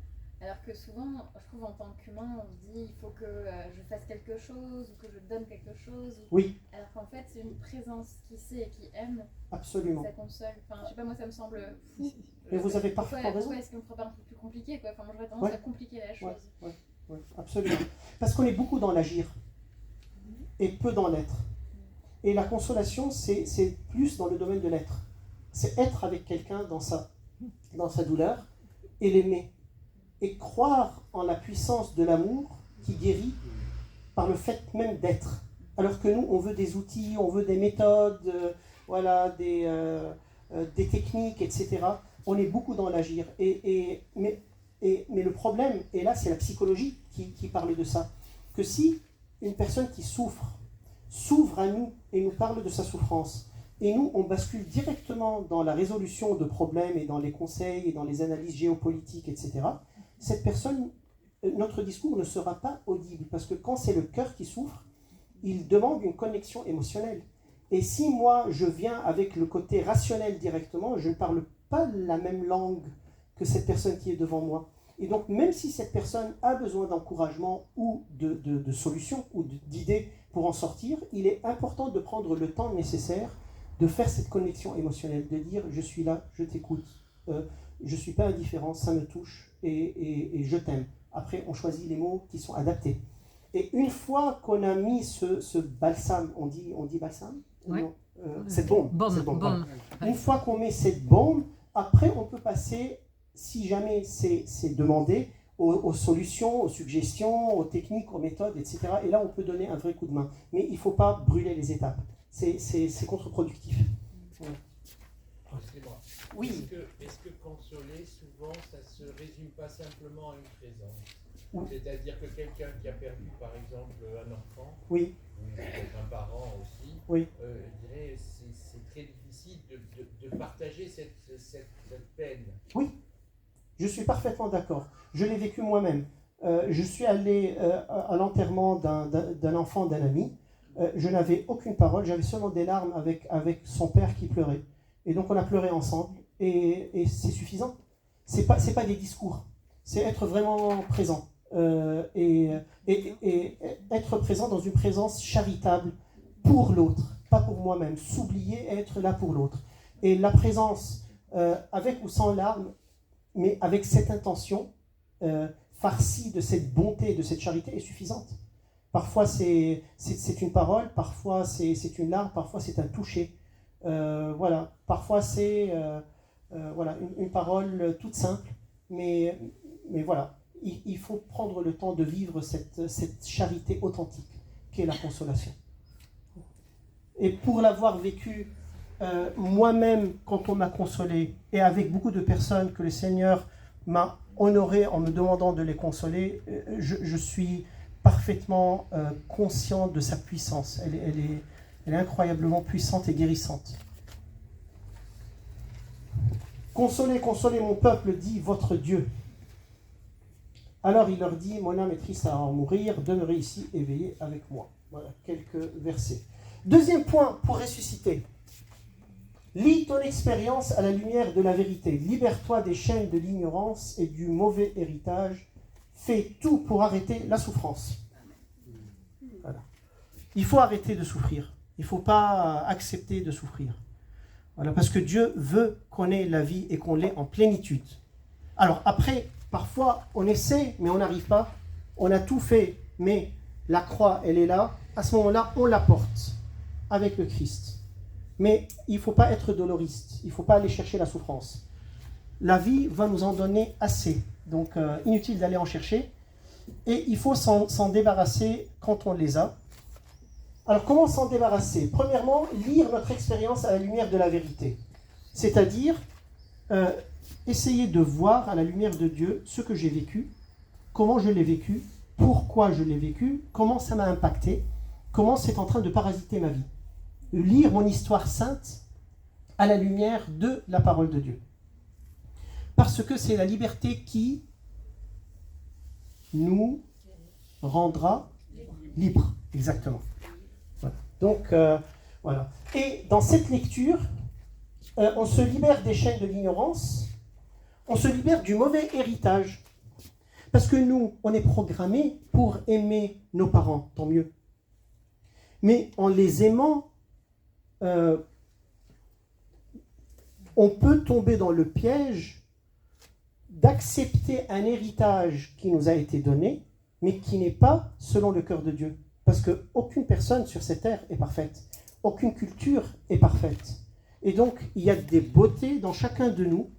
Alors que souvent, je trouve, en tant qu'humain, on se dit il faut que je fasse quelque chose ou que je donne quelque chose. Oui. Alors qu'en fait, c'est une présence qui sait et qui aime. Absolument. Ça console. Enfin, je sais pas, moi, ça me semble fou. Mais vous avez parfaitement raison. Pourquoi est-ce qu'on ne ferait pas un truc plus compliqué, quoi? Enfin, moi, j'aurais tendance à compliquer la chose. Oui, absolument. Parce qu'on est beaucoup dans l'agir et peu dans l'être. Et la consolation, c'est plus dans le domaine de l'être. C'est être avec quelqu'un dans sa douleur et l'aimer. Et croire en la puissance de l'amour qui guérit par le fait même d'être. Alors que nous, on veut des outils, on veut des méthodes, des techniques, etc. On est beaucoup dans l'agir. Mais le problème, et là c'est la psychologie qui parle de ça, que si une personne qui s'ouvre à nous et nous parle de sa souffrance, et nous on bascule directement dans la résolution de problèmes et dans les conseils et dans les analyses géopolitiques, etc., cette personne, notre discours ne sera pas audible, parce que quand c'est le cœur qui souffre, il demande une connexion émotionnelle. Et si moi je viens avec le côté rationnel directement, je ne parle pas la même langue que cette personne qui est devant moi. Et donc même si cette personne a besoin d'encouragement ou de solutions ou d'idées pour en sortir, il est important de prendre le temps nécessaire de faire cette connexion émotionnelle, de dire je suis là, je t'écoute, je ne suis pas indifférent, ça me touche et je t'aime. Après on choisit les mots qui sont adaptés. Et une fois qu'on a mis ce balsame, on dit balsame? Oui. Cette bombe. Bombe. Une fois qu'on met cette bombe, après on peut passer, si jamais c'est demandé, aux solutions, aux suggestions, aux techniques, aux méthodes, etc. Et là on peut donner un vrai coup de main. Mais il ne faut pas brûler les étapes. C'est contre-productif. Ouais. Excusez-moi. Oui. Est-ce que consoler, souvent, ça ne se résume pas simplement à une présence? Oui. C'est-à-dire que quelqu'un qui a perdu, par exemple, un enfant, Oui. ou peut-être un parent aussi, Oui. je dirais c'est très difficile de partager cette peine. Oui, je suis parfaitement d'accord. Je l'ai vécu moi-même. Je suis allé à l'enterrement d'un enfant d'un ami. Je n'avais aucune parole, j'avais seulement des larmes avec son père qui pleurait. Et donc on a pleuré ensemble et c'est suffisant. C'est pas des discours, c'est être vraiment présent. Et être présent dans une présence charitable pour l'autre, pas pour moi-même. S'oublier et être là pour l'autre. Et la présence, avec ou sans larmes, mais avec cette intention farcie de cette bonté, de cette charité, est suffisante. Parfois c'est une parole, parfois c'est une larme, parfois c'est un toucher. Voilà. Parfois c'est une parole toute simple, mais voilà. Il faut prendre le temps de vivre cette charité authentique qu'est la consolation. Et pour l'avoir vécu moi-même quand on m'a consolé, et avec beaucoup de personnes que le Seigneur m'a honoré en me demandant de les consoler, je suis parfaitement conscient de sa puissance. Elle est incroyablement puissante et guérissante. Consolez, consolez mon peuple, dit votre Dieu. Alors il leur dit, mon âme est triste à en mourir, demeurez ici et veillez avec moi. Voilà quelques versets. Deuxième point pour ressusciter. Lis ton expérience à la lumière de la vérité. Libère-toi des chaînes de l'ignorance et du mauvais héritage. Fais tout pour arrêter la souffrance. Voilà. Il faut arrêter de souffrir. Il ne faut pas accepter de souffrir. Voilà, parce que Dieu veut qu'on ait la vie et qu'on l'ait en plénitude. Alors après, parfois on essaie, mais on n'arrive pas. On a tout fait, mais la croix, elle est là. À ce moment-là, on la porte avec le Christ. Mais il ne faut pas être doloriste. Il ne faut pas aller chercher la souffrance. La vie va nous en donner assez. Donc, inutile d'aller en chercher. Et il faut s'en débarrasser quand on les a. Alors, comment s'en débarrasser? Premièrement, lire notre expérience à la lumière de la vérité. C'est-à-dire, essayer de voir à la lumière de Dieu ce que j'ai vécu, comment je l'ai vécu, pourquoi je l'ai vécu, comment ça m'a impacté, comment c'est en train de parasiter ma vie. Lire mon histoire sainte à la lumière de la parole de Dieu. Parce que c'est la liberté qui nous rendra libres. Exactement. Voilà. Donc, voilà. Et dans cette lecture, on se libère des chaînes de l'ignorance, on se libère du mauvais héritage. Parce que nous, on est programmés pour aimer nos parents, tant mieux. Mais en les aimant, on peut tomber dans le piège d'accepter un héritage qui nous a été donné, mais qui n'est pas selon le cœur de Dieu. Parce qu'aucune personne sur cette terre est parfaite. Aucune culture est parfaite. Et donc, il y a des beautés dans chacun de nous.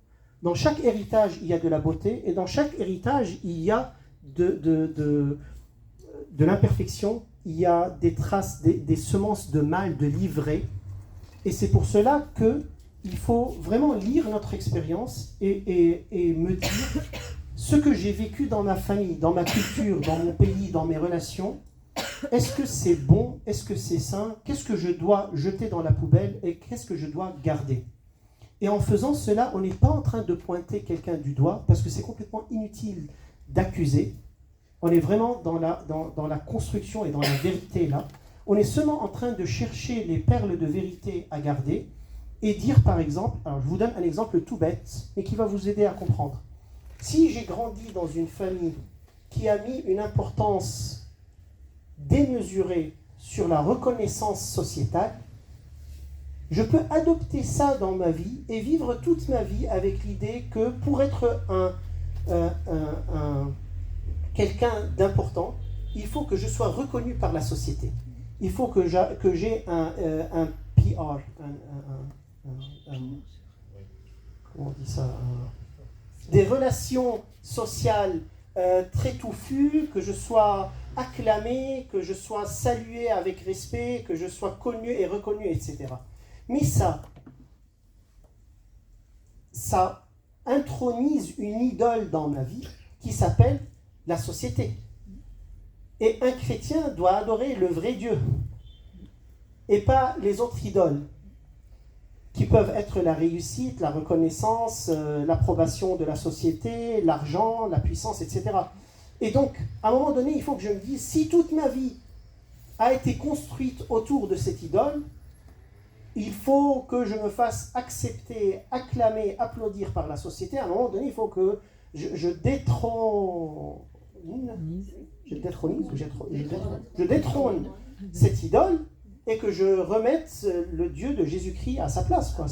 Dans chaque héritage, il y a de la beauté. Et dans chaque héritage, il y a de l'imperfection. Il y a des traces, des semences de mal, de l'ivraie. Et c'est pour cela qu'il faut vraiment lire notre expérience et me dire ce que j'ai vécu dans ma famille, dans ma culture, dans mon pays, dans mes relations. Est-ce que c'est bon? Est-ce que c'est sain? Qu'est-ce que je dois jeter dans la poubelle et qu'est-ce que je dois garder? Et en faisant cela, on n'est pas en train de pointer quelqu'un du doigt parce que c'est complètement inutile d'accuser. On est vraiment dans la construction et dans la vérité là. On est seulement en train de chercher les perles de vérité à garder et dire par exemple, alors je vous donne un exemple tout bête, mais qui va vous aider à comprendre. Si j'ai grandi dans une famille qui a mis une importance démesurée sur la reconnaissance sociétale, je peux adopter ça dans ma vie et vivre toute ma vie avec l'idée que pour être quelqu'un d'important, il faut que je sois reconnu par la société. Il faut que j'ai un PR, comment on dit ça, des relations sociales très touffues, que je sois acclamé, que je sois salué avec respect, que je sois connu et reconnu, etc. Mais ça intronise une idole dans ma vie qui s'appelle la société. Et un chrétien doit adorer le vrai Dieu et pas les autres idoles qui peuvent être la réussite, la reconnaissance, l'approbation de la société, l'argent, la puissance, etc. Et donc, à un moment donné, il faut que je me dise, si toute ma vie a été construite autour de cette idole, il faut que je me fasse accepter, acclamer, applaudir par la société. À un moment donné, il faut que je détrône cette idole et que je remette le Dieu de Jésus-Christ à sa place. Quoi.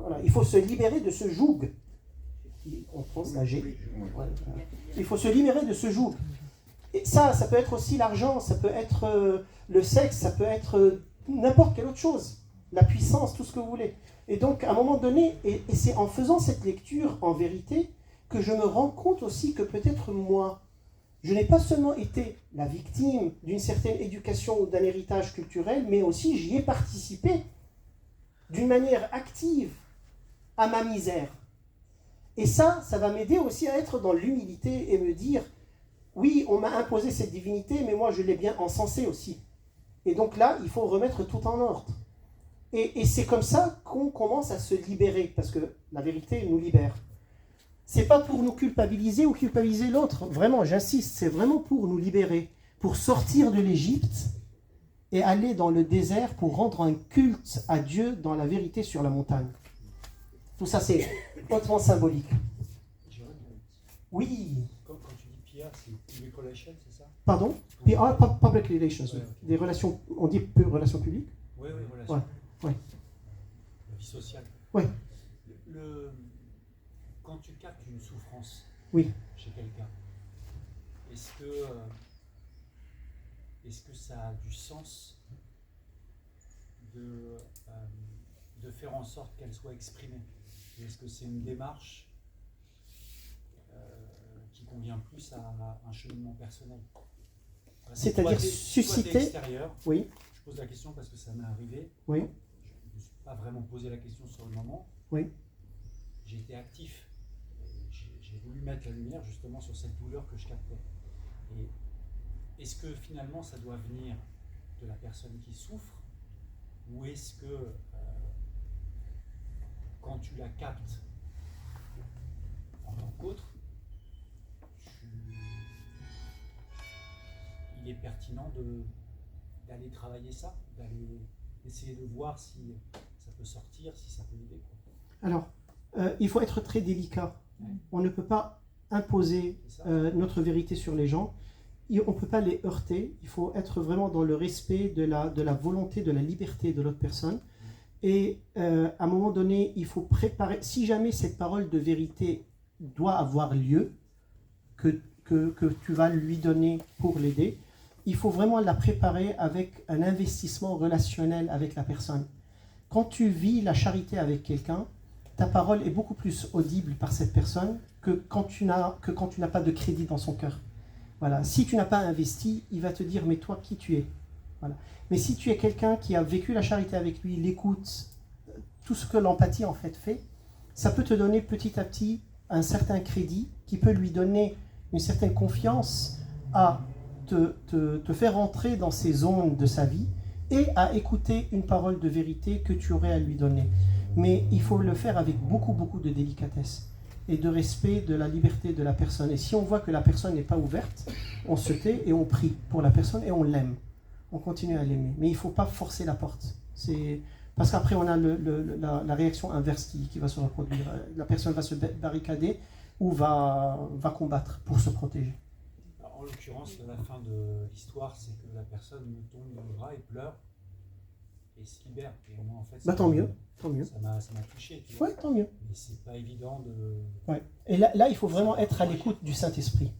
Voilà. Il faut se libérer de ce joug. On pense la G. Il faut se libérer de ce joug. Et ça peut être aussi l'argent, ça peut être le sexe, ça peut être n'importe quelle autre chose. La puissance, tout ce que vous voulez. Et donc, à un moment donné, et c'est en faisant cette lecture, en vérité, que je me rends compte aussi que peut-être moi, je n'ai pas seulement été la victime d'une certaine éducation ou d'un héritage culturel, mais aussi j'y ai participé d'une manière active à ma misère. Et ça va m'aider aussi à être dans l'humilité et me dire, oui, on m'a imposé cette divinité, mais moi je l'ai bien encensée aussi. Et donc là, il faut remettre tout en ordre. Et c'est comme ça qu'on commence à se libérer, parce que la vérité nous libère. C'est pas pour nous culpabiliser ou culpabiliser l'autre, vraiment, j'insiste, c'est vraiment pour nous libérer, pour sortir de l'Égypte et aller dans le désert pour rendre un culte à Dieu dans la vérité sur la montagne. Tout ça, c'est hautement symbolique. Oui. Quand tu dis PR, c'est Public Relations, c'est ça? Pardon? PR, Public Relations, oui. Des relations, on dit relations publiques? Oui, relations. Ouais. La vie sociale. Oui. Quand tu captes une souffrance chez quelqu'un, est-ce que ça a du sens de faire en sorte qu'elle soit exprimée? Est-ce que c'est une démarche qui convient plus à un cheminement personnel? C'est-à-dire susciter... Oui. Je pose la question parce que ça m'est arrivé. Oui. Je ne me suis pas vraiment posé la question sur le moment. Oui. J'ai été actif. J'ai voulu mettre la lumière justement sur cette douleur que je captais. Et est-ce que finalement ça doit venir de la personne qui souffre, ou est-ce que quand tu la captes en tant qu'autre, il est pertinent d'aller travailler ça, d'aller essayer de voir si ça peut sortir, si ça peut aider, quoi. Alors, il faut être très délicat. Ouais. On ne peut pas imposer C'est ça. notre vérité sur les gens. On ne peut pas les heurter. Il faut être vraiment dans le respect de la volonté, de la liberté de l'autre personne. Et à un moment donné, il faut préparer. Si jamais cette parole de vérité doit avoir lieu, que tu vas lui donner pour l'aider, il faut vraiment la préparer avec un investissement relationnel avec la personne. Quand tu vis la charité avec quelqu'un, ta parole est beaucoup plus audible par cette personne que quand tu n'as pas de crédit dans son cœur. Voilà. Si tu n'as pas investi, il va te dire « mais toi, qui tu es ?» Voilà. Mais si tu es quelqu'un qui a vécu la charité avec lui, l'écoute, tout ce que l'empathie en fait fait, ça peut te donner petit à petit un certain crédit qui peut lui donner une certaine confiance à te faire entrer dans ces zones de sa vie et à écouter une parole de vérité que tu aurais à lui donner. Mais il faut le faire avec beaucoup, beaucoup de délicatesse et de respect de la liberté de la personne. Et si on voit que la personne n'est pas ouverte, on se tait et on prie pour la personne et on l'aime. On continue à l'aimer. Mais il ne faut pas forcer la porte. Parce qu'après, on a la réaction inverse qui va se reproduire. La personne va se barricader ou va combattre pour se protéger. Alors, en l'occurrence, la fin de l'histoire, c'est que la personne me tombe dans le bras et pleure et se libère. Et moi, en fait, Bah, tant mieux. Tant mieux. Ça m'a touché. Tu vois. Ouais, tant mieux. Mais c'est pas évident de... Ouais. Et là, il faut vraiment être à l'écoute du Saint-Esprit.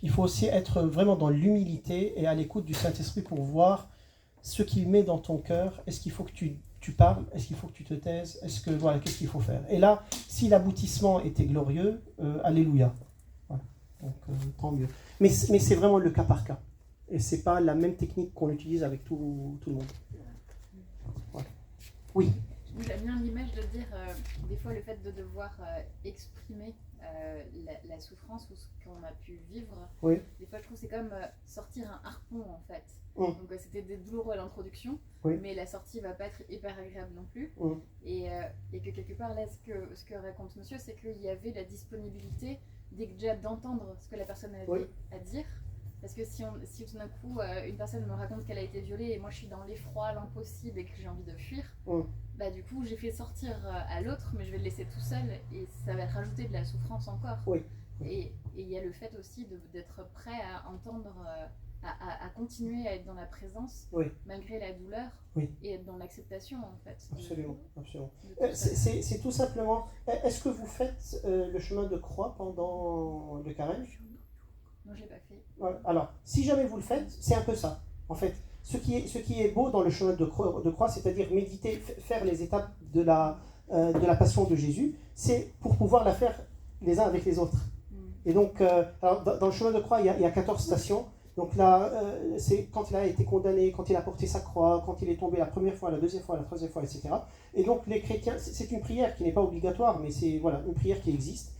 Il faut aussi être vraiment dans l'humilité et à l'écoute du Saint-Esprit pour voir ce qu'il met dans ton cœur. Est-ce qu'il faut que tu parles? Est-ce qu'il faut que tu te taises? Voilà, qu'est-ce qu'il faut faire? Et là, si l'aboutissement était glorieux, alléluia. Voilà. Donc, tant mieux. Mais c'est vraiment le cas par cas. Et c'est pas la même technique qu'on utilise avec tout le monde. Voilà. Oui. J'aime bien l'image de dire, des fois, le fait de devoir exprimer la souffrance ou ce qu'on a pu vivre. Oui. Des fois, je trouve que c'est comme sortir un harpon, en fait. Mm. Donc, c'était douloureux à l'introduction, Oui. mais la sortie va pas être hyper agréable non plus. Mm. Et que quelque part, là, ce que raconte monsieur, c'est qu'il y avait la disponibilité déjà d'entendre ce que la personne avait Oui. à dire. Parce que si tout d'un coup, une personne me raconte qu'elle a été violée et moi je suis dans l'effroi, l'impossible et que j'ai envie de fuir, bah du coup j'ai fait sortir à l'autre, mais je vais le laisser tout seul et ça va rajouter de la souffrance encore. Oui. Et il y a le fait aussi d'être prêt à entendre, à continuer à être dans la présence, Oui. malgré la douleur, Oui. et être dans l'acceptation en fait. Absolument, absolument. de tout ça. C'est tout simplement... Est-ce que vous faites le chemin de croix pendant le carême? Non, j'ai pas fait. Ouais. Alors, si jamais vous le faites, c'est un peu ça. En fait, ce qui est beau dans le chemin de croix, c'est-à-dire méditer, faire les étapes de la passion de Jésus, c'est pour pouvoir la faire les uns avec les autres. Et donc, alors, dans le chemin de croix, il y a 14 stations. Donc là, c'est quand il a été condamné, quand il a porté sa croix, quand il est tombé la première fois, la deuxième fois, la troisième fois, etc. Et donc, les chrétiens, c'est une prière qui n'est pas obligatoire, mais c'est voilà, une prière qui existe,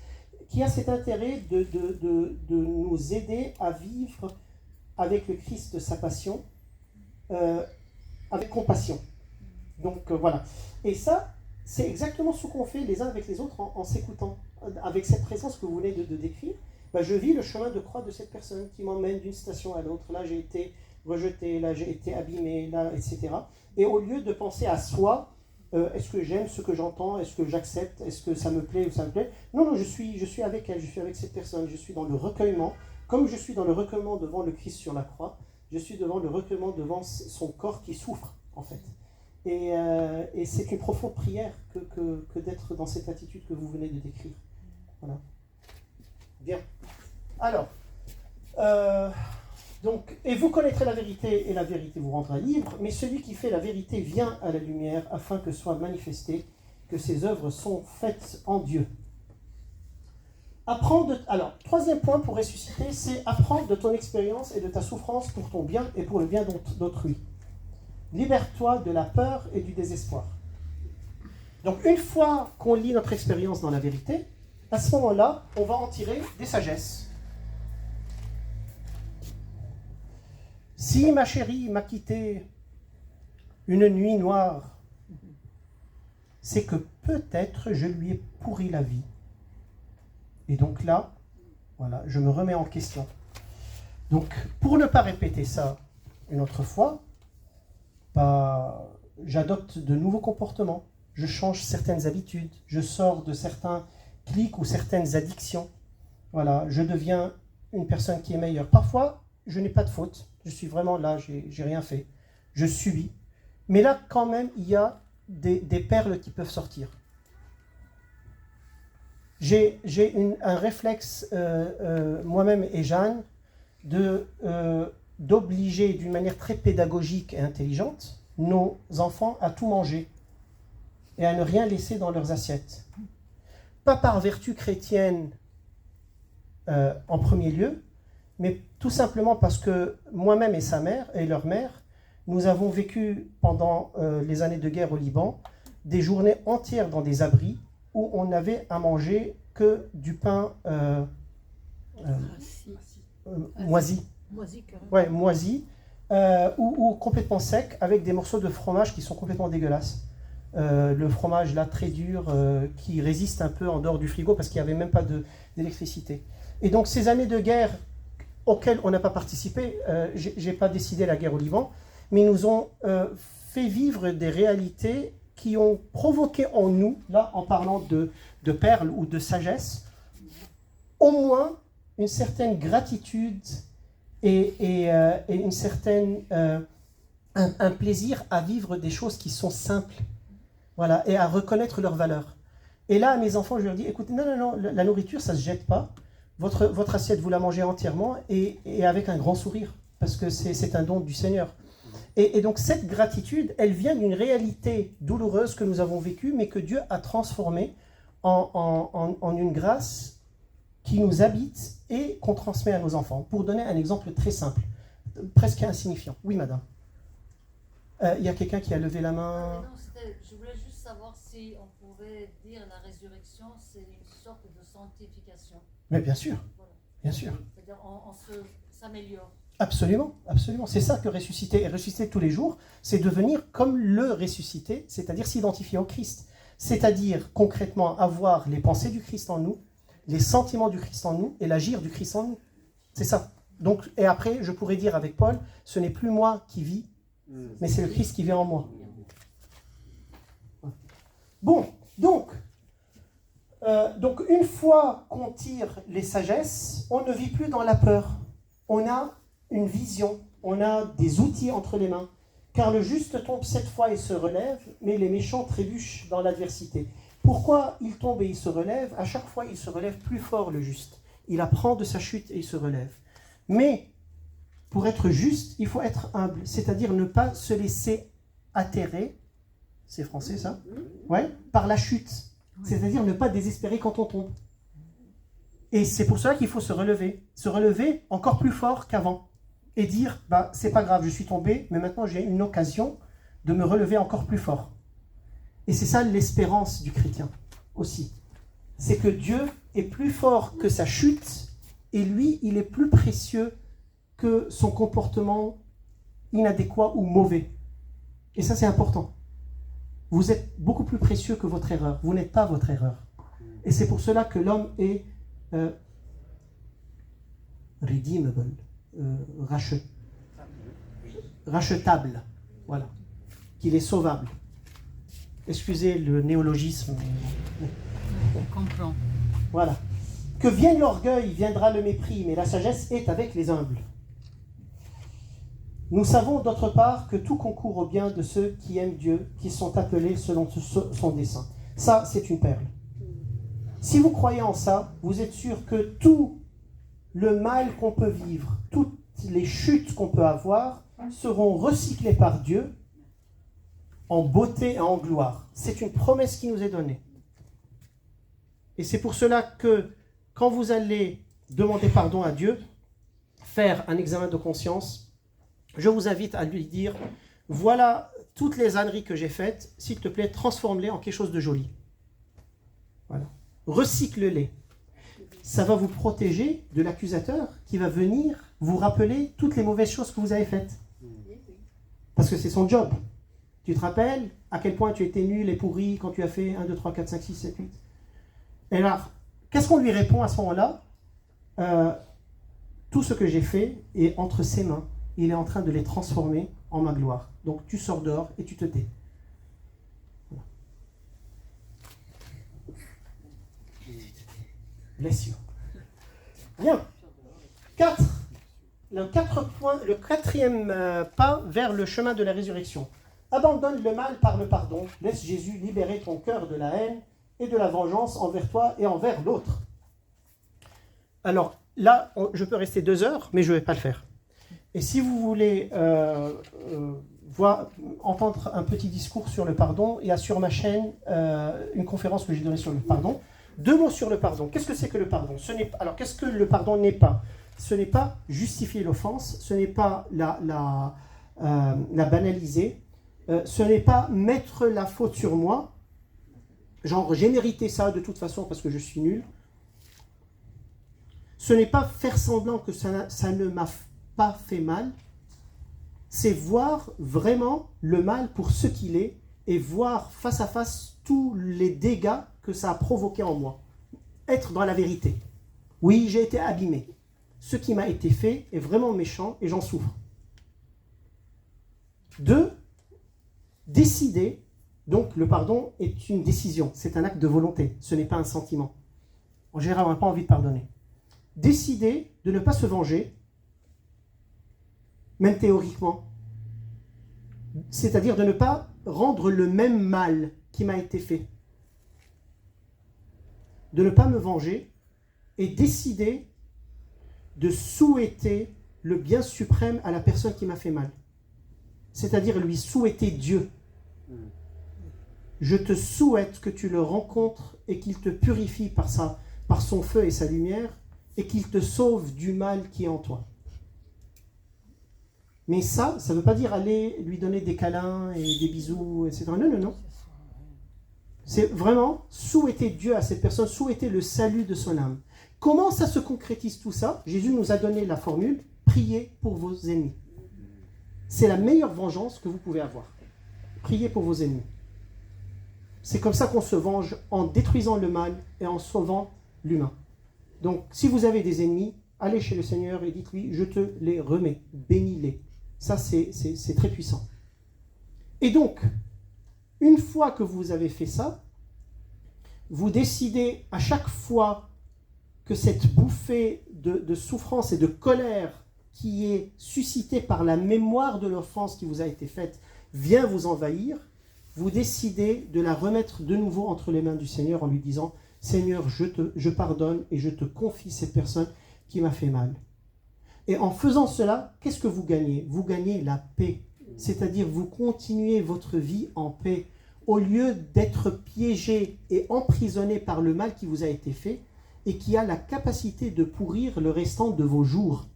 qui a cet intérêt de nous aider à vivre avec le Christ de sa passion, avec compassion. Donc voilà. Et ça, c'est exactement ce qu'on fait les uns avec les autres en s'écoutant. Avec cette présence que vous venez de décrire, ben, je vis le chemin de croix de cette personne qui m'emmène d'une station à l'autre. Là, j'ai été rejeté, là, j'ai été abîmé, là, etc. Et au lieu de penser à soi, est-ce que j'aime ce que j'entends? Est-ce que j'accepte? Est-ce que ça me plaît ou ça me plaît? Non, je suis avec elle, je suis avec cette personne, je suis dans le recueillement. Comme je suis dans le recueillement devant le Christ sur la croix, je suis devant le recueillement devant son corps qui souffre, en fait. Et c'est une profonde prière que d'être dans cette attitude que vous venez de décrire. Voilà. Bien. Alors, donc, et vous connaîtrez la vérité, et la vérité vous rendra libre, mais celui qui fait la vérité vient à la lumière, afin que soit manifesté que ses œuvres sont faites en Dieu. Alors, troisième point pour ressusciter, c'est apprendre de ton expérience et de ta souffrance pour ton bien et pour le bien d'autrui. Libère-toi de la peur et du désespoir. Donc, une fois qu'on lit notre expérience dans la vérité, à ce moment-là, on va en tirer des sagesses. Si ma chérie m'a quitté une nuit noire, c'est que peut-être je lui ai pourri la vie. Et donc là, voilà, je me remets en question. Donc, pour ne pas répéter ça une autre fois, j'adopte de nouveaux comportements, je change certaines habitudes, je sors de certains clics ou certaines addictions. Voilà, je deviens une personne qui est meilleure. Parfois, je n'ai pas de faute, je suis vraiment là, j'ai rien fait, je subis. Mais là, quand même, il y a des perles qui peuvent sortir. J'ai un réflexe, moi-même et Jeanne, d'obliger d'une manière très pédagogique et intelligente nos enfants à tout manger et à ne rien laisser dans leurs assiettes. Pas par vertu chrétienne en premier lieu, mais tout simplement parce que moi-même et sa mère et leur mère, nous avons vécu pendant les années de guerre au Liban des journées entières dans des abris où on n'avait à manger que du pain moisi. Ouais, moisi, ou complètement sec, avec des morceaux de fromage qui sont complètement dégueulasses. Le fromage là très dur, qui résiste un peu en dehors du frigo parce qu'il n'y avait même pas d'électricité. Et donc ces années de guerre auxquelles on n'a pas participé, j'ai pas décidé la guerre au Liban, mais nous ont fait vivre des réalités qui ont provoqué en nous, là en parlant de perles ou de sagesse, au moins une certaine gratitude et une certaine, un plaisir à vivre des choses qui sont simples, voilà, et à reconnaître leurs valeurs. Et là, à mes enfants, je leur dis, écoutez, non, la nourriture, ça ne se jette pas. Votre assiette, vous la mangez entièrement et avec un grand sourire, parce que c'est un don du Seigneur. Et donc cette gratitude, elle vient d'une réalité douloureuse que nous avons vécue, mais que Dieu a transformée en une grâce qui nous habite et qu'on transmet à nos enfants. Pour donner un exemple très simple, presque insignifiant. Oui, madame. Il y a quelqu'un qui a levé la main. Je voulais juste savoir si on pouvait dire la résurrection, c'est une sorte de sanctification. Mais bien sûr, Voilà. bien sûr. C'est-à-dire on s'améliore. Absolument, absolument. C'est ça que ressusciter. Et ressusciter tous les jours, c'est devenir comme le ressuscité, c'est-à-dire s'identifier au Christ. C'est-à-dire concrètement avoir les pensées du Christ en nous, les sentiments du Christ en nous et l'agir du Christ en nous. C'est ça. Donc, et après, je pourrais dire avec Paul, ce n'est plus moi qui vis, mais c'est le Christ qui vit en moi. Bon, donc une fois qu'on tire les sagesses, on ne vit plus dans la peur. On a une vision, on a des outils entre les mains. Car le juste tombe 7 fois et se relève, mais les méchants trébuchent dans l'adversité. Pourquoi il tombe et il se relève? À chaque fois, il se relève plus fort, le juste. Il apprend de sa chute et il se relève. Mais pour être juste, il faut être humble, c'est-à-dire ne pas se laisser atterrer, c'est français ça? Ouais, par la chute. C'est-à-dire ne pas désespérer quand on tombe. Et c'est pour cela qu'il faut se relever encore plus fort qu'avant. Et dire, c'est pas grave, je suis tombé, mais maintenant j'ai une occasion de me relever encore plus fort. Et c'est ça l'espérance du chrétien aussi. C'est que Dieu est plus fort que sa chute, et lui, il est plus précieux que son comportement inadéquat ou mauvais. Et ça, c'est important. Vous êtes beaucoup plus précieux que votre erreur. Vous n'êtes pas votre erreur. Et c'est pour cela que l'homme est redeemable, rachetable, voilà, qu'il est sauvable. Excusez le néologisme. On comprend. Voilà. Que vienne l'orgueil, viendra le mépris, mais la sagesse est avec les humbles. Nous savons d'autre part que tout concourt au bien de ceux qui aiment Dieu, qui sont appelés selon son dessein. Ça, c'est une perle. Si vous croyez en ça, vous êtes sûr que tout le mal qu'on peut vivre, toutes les chutes qu'on peut avoir, seront recyclées par Dieu en beauté et en gloire. C'est une promesse qui nous est donnée. Et c'est pour cela que quand vous allez demander pardon à Dieu, faire un examen de conscience, je vous invite à lui dire, voilà toutes les âneries que j'ai faites, s'il te plaît, transforme-les en quelque chose de joli. Voilà. Recycle-les. ça va vous protéger de l'accusateur qui va venir vous rappeler toutes les mauvaises choses que vous avez faites. Parce que c'est son job. Tu te rappelles à quel point tu étais nul et pourri quand tu as fait 1, 2, 3, 4, 5, 6, 7, 8. Et alors, qu'est-ce qu'on lui répond à ce moment-là? Tout ce que j'ai fait est entre ses mains. Il est en train de les transformer en ma gloire. Donc tu sors dehors et tu te tais. Voilà. Bless you. Bien. 4. Le quatrième pas vers le chemin de la résurrection. Abandonne le mal par le pardon. Laisse Jésus libérer ton cœur de la haine et de la vengeance envers toi et envers l'autre. Alors là, je peux rester 2 heures, mais je ne vais pas le faire. Et si vous voulez entendre un petit discours sur le pardon, il y a sur ma chaîne une conférence que j'ai donnée sur le pardon. 2 mots sur le pardon. Qu'est-ce que c'est que le pardon? Alors, qu'est-ce que le pardon n'est pas? Ce n'est pas justifier l'offense, ce n'est pas la banaliser, ce n'est pas mettre la faute sur moi, genre j'ai mérité ça de toute façon parce que je suis nul. Ce n'est pas faire semblant que ça ne m'a pas fait mal, c'est voir vraiment le mal pour ce qu'il est et voir face à face tous les dégâts que ça a provoqué en moi. Être dans la vérité. Oui, j'ai été abîmé. Ce qui m'a été fait est vraiment méchant et j'en souffre. 2, décider. Donc le pardon est une décision, c'est un acte de volonté, ce n'est pas un sentiment. En général, on n'a pas envie de pardonner. Décider de ne pas se venger, même théoriquement. C'est-à-dire de ne pas rendre le même mal qui m'a été fait. De ne pas me venger et décider de souhaiter le bien suprême à la personne qui m'a fait mal. C'est-à-dire lui souhaiter Dieu. Je te souhaite que tu le rencontres et qu'il te purifie par son feu et sa lumière et qu'il te sauve du mal qui est en toi. Mais ça ne veut pas dire aller lui donner des câlins et des bisous, etc. Non, non, non. C'est vraiment souhaiter Dieu à cette personne, souhaiter le salut de son âme. Comment ça se concrétise tout ça? Jésus nous a donné la formule, priez pour vos ennemis. C'est la meilleure vengeance que vous pouvez avoir. Priez pour vos ennemis. C'est comme ça qu'on se venge en détruisant le mal et en sauvant l'humain. Donc, si vous avez des ennemis, allez chez le Seigneur et dites-lui, je te les remets, bénis-les. Ça, c'est très puissant. Et donc, une fois que vous avez fait ça, vous décidez à chaque fois que cette bouffée de souffrance et de colère qui est suscitée par la mémoire de l'offense qui vous a été faite vient vous envahir, vous décidez de la remettre de nouveau entre les mains du Seigneur en lui disant « Seigneur, je pardonne et je te confie cette personne qui m'a fait mal. » Et en faisant cela, qu'est-ce que vous gagnez? Vous gagnez la paix, c'est-à-dire vous continuez votre vie en paix. Au lieu d'être piégé et emprisonné par le mal qui vous a été fait et qui a la capacité de pourrir le restant de vos jours,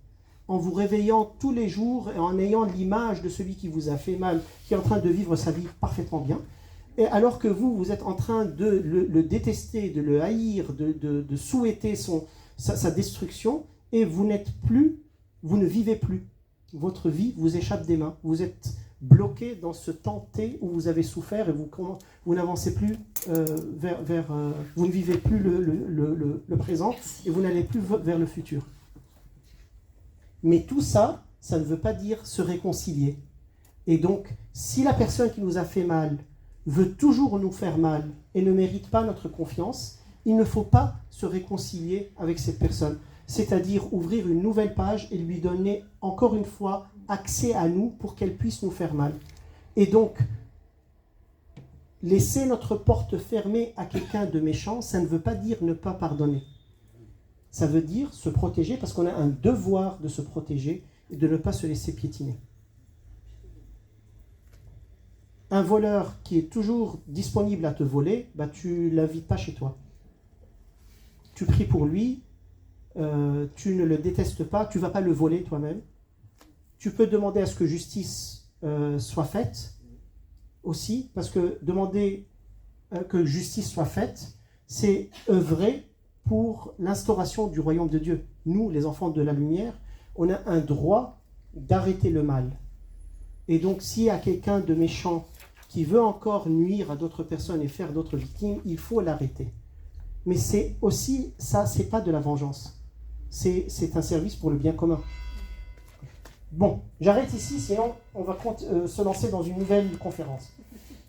en vous réveillant tous les jours et en ayant l'image de celui qui vous a fait mal, qui est en train de vivre sa vie parfaitement bien, et alors que vous êtes en train de le détester, de le haïr, de souhaiter sa destruction, et vous ne vivez plus. Votre vie vous échappe des mains. Vous êtes bloqué dans ce temps T où vous avez souffert et vous n'avancez plus vous ne vivez plus le présent et vous n'allez plus vers le futur. Mais tout ça, ça ne veut pas dire se réconcilier. Et donc, si la personne qui nous a fait mal veut toujours nous faire mal et ne mérite pas notre confiance, il ne faut pas se réconcilier avec cette personne. C'est-à-dire ouvrir une nouvelle page et lui donner encore une fois accès à nous pour qu'elle puisse nous faire mal. Et donc, laisser notre porte fermée à quelqu'un de méchant, ça ne veut pas dire ne pas pardonner. Ça veut dire se protéger parce qu'on a un devoir de se protéger et de ne pas se laisser piétiner. Un voleur qui est toujours disponible à te voler, tu ne l'invites pas chez toi. Tu pries pour lui, tu ne le détestes pas, tu ne vas pas le voler toi-même. Tu peux demander à ce que justice soit faite aussi, parce que demander que justice soit faite, c'est œuvrer pour l'instauration du royaume de Dieu. Nous, les enfants de la lumière, on a un droit d'arrêter le mal. Et donc, s'il y a quelqu'un de méchant qui veut encore nuire à d'autres personnes et faire d'autres victimes, il faut l'arrêter. Mais c'est aussi, ça, c'est pas de la vengeance. C'est un service pour le bien commun. Bon, j'arrête ici, sinon on va se lancer dans une nouvelle conférence.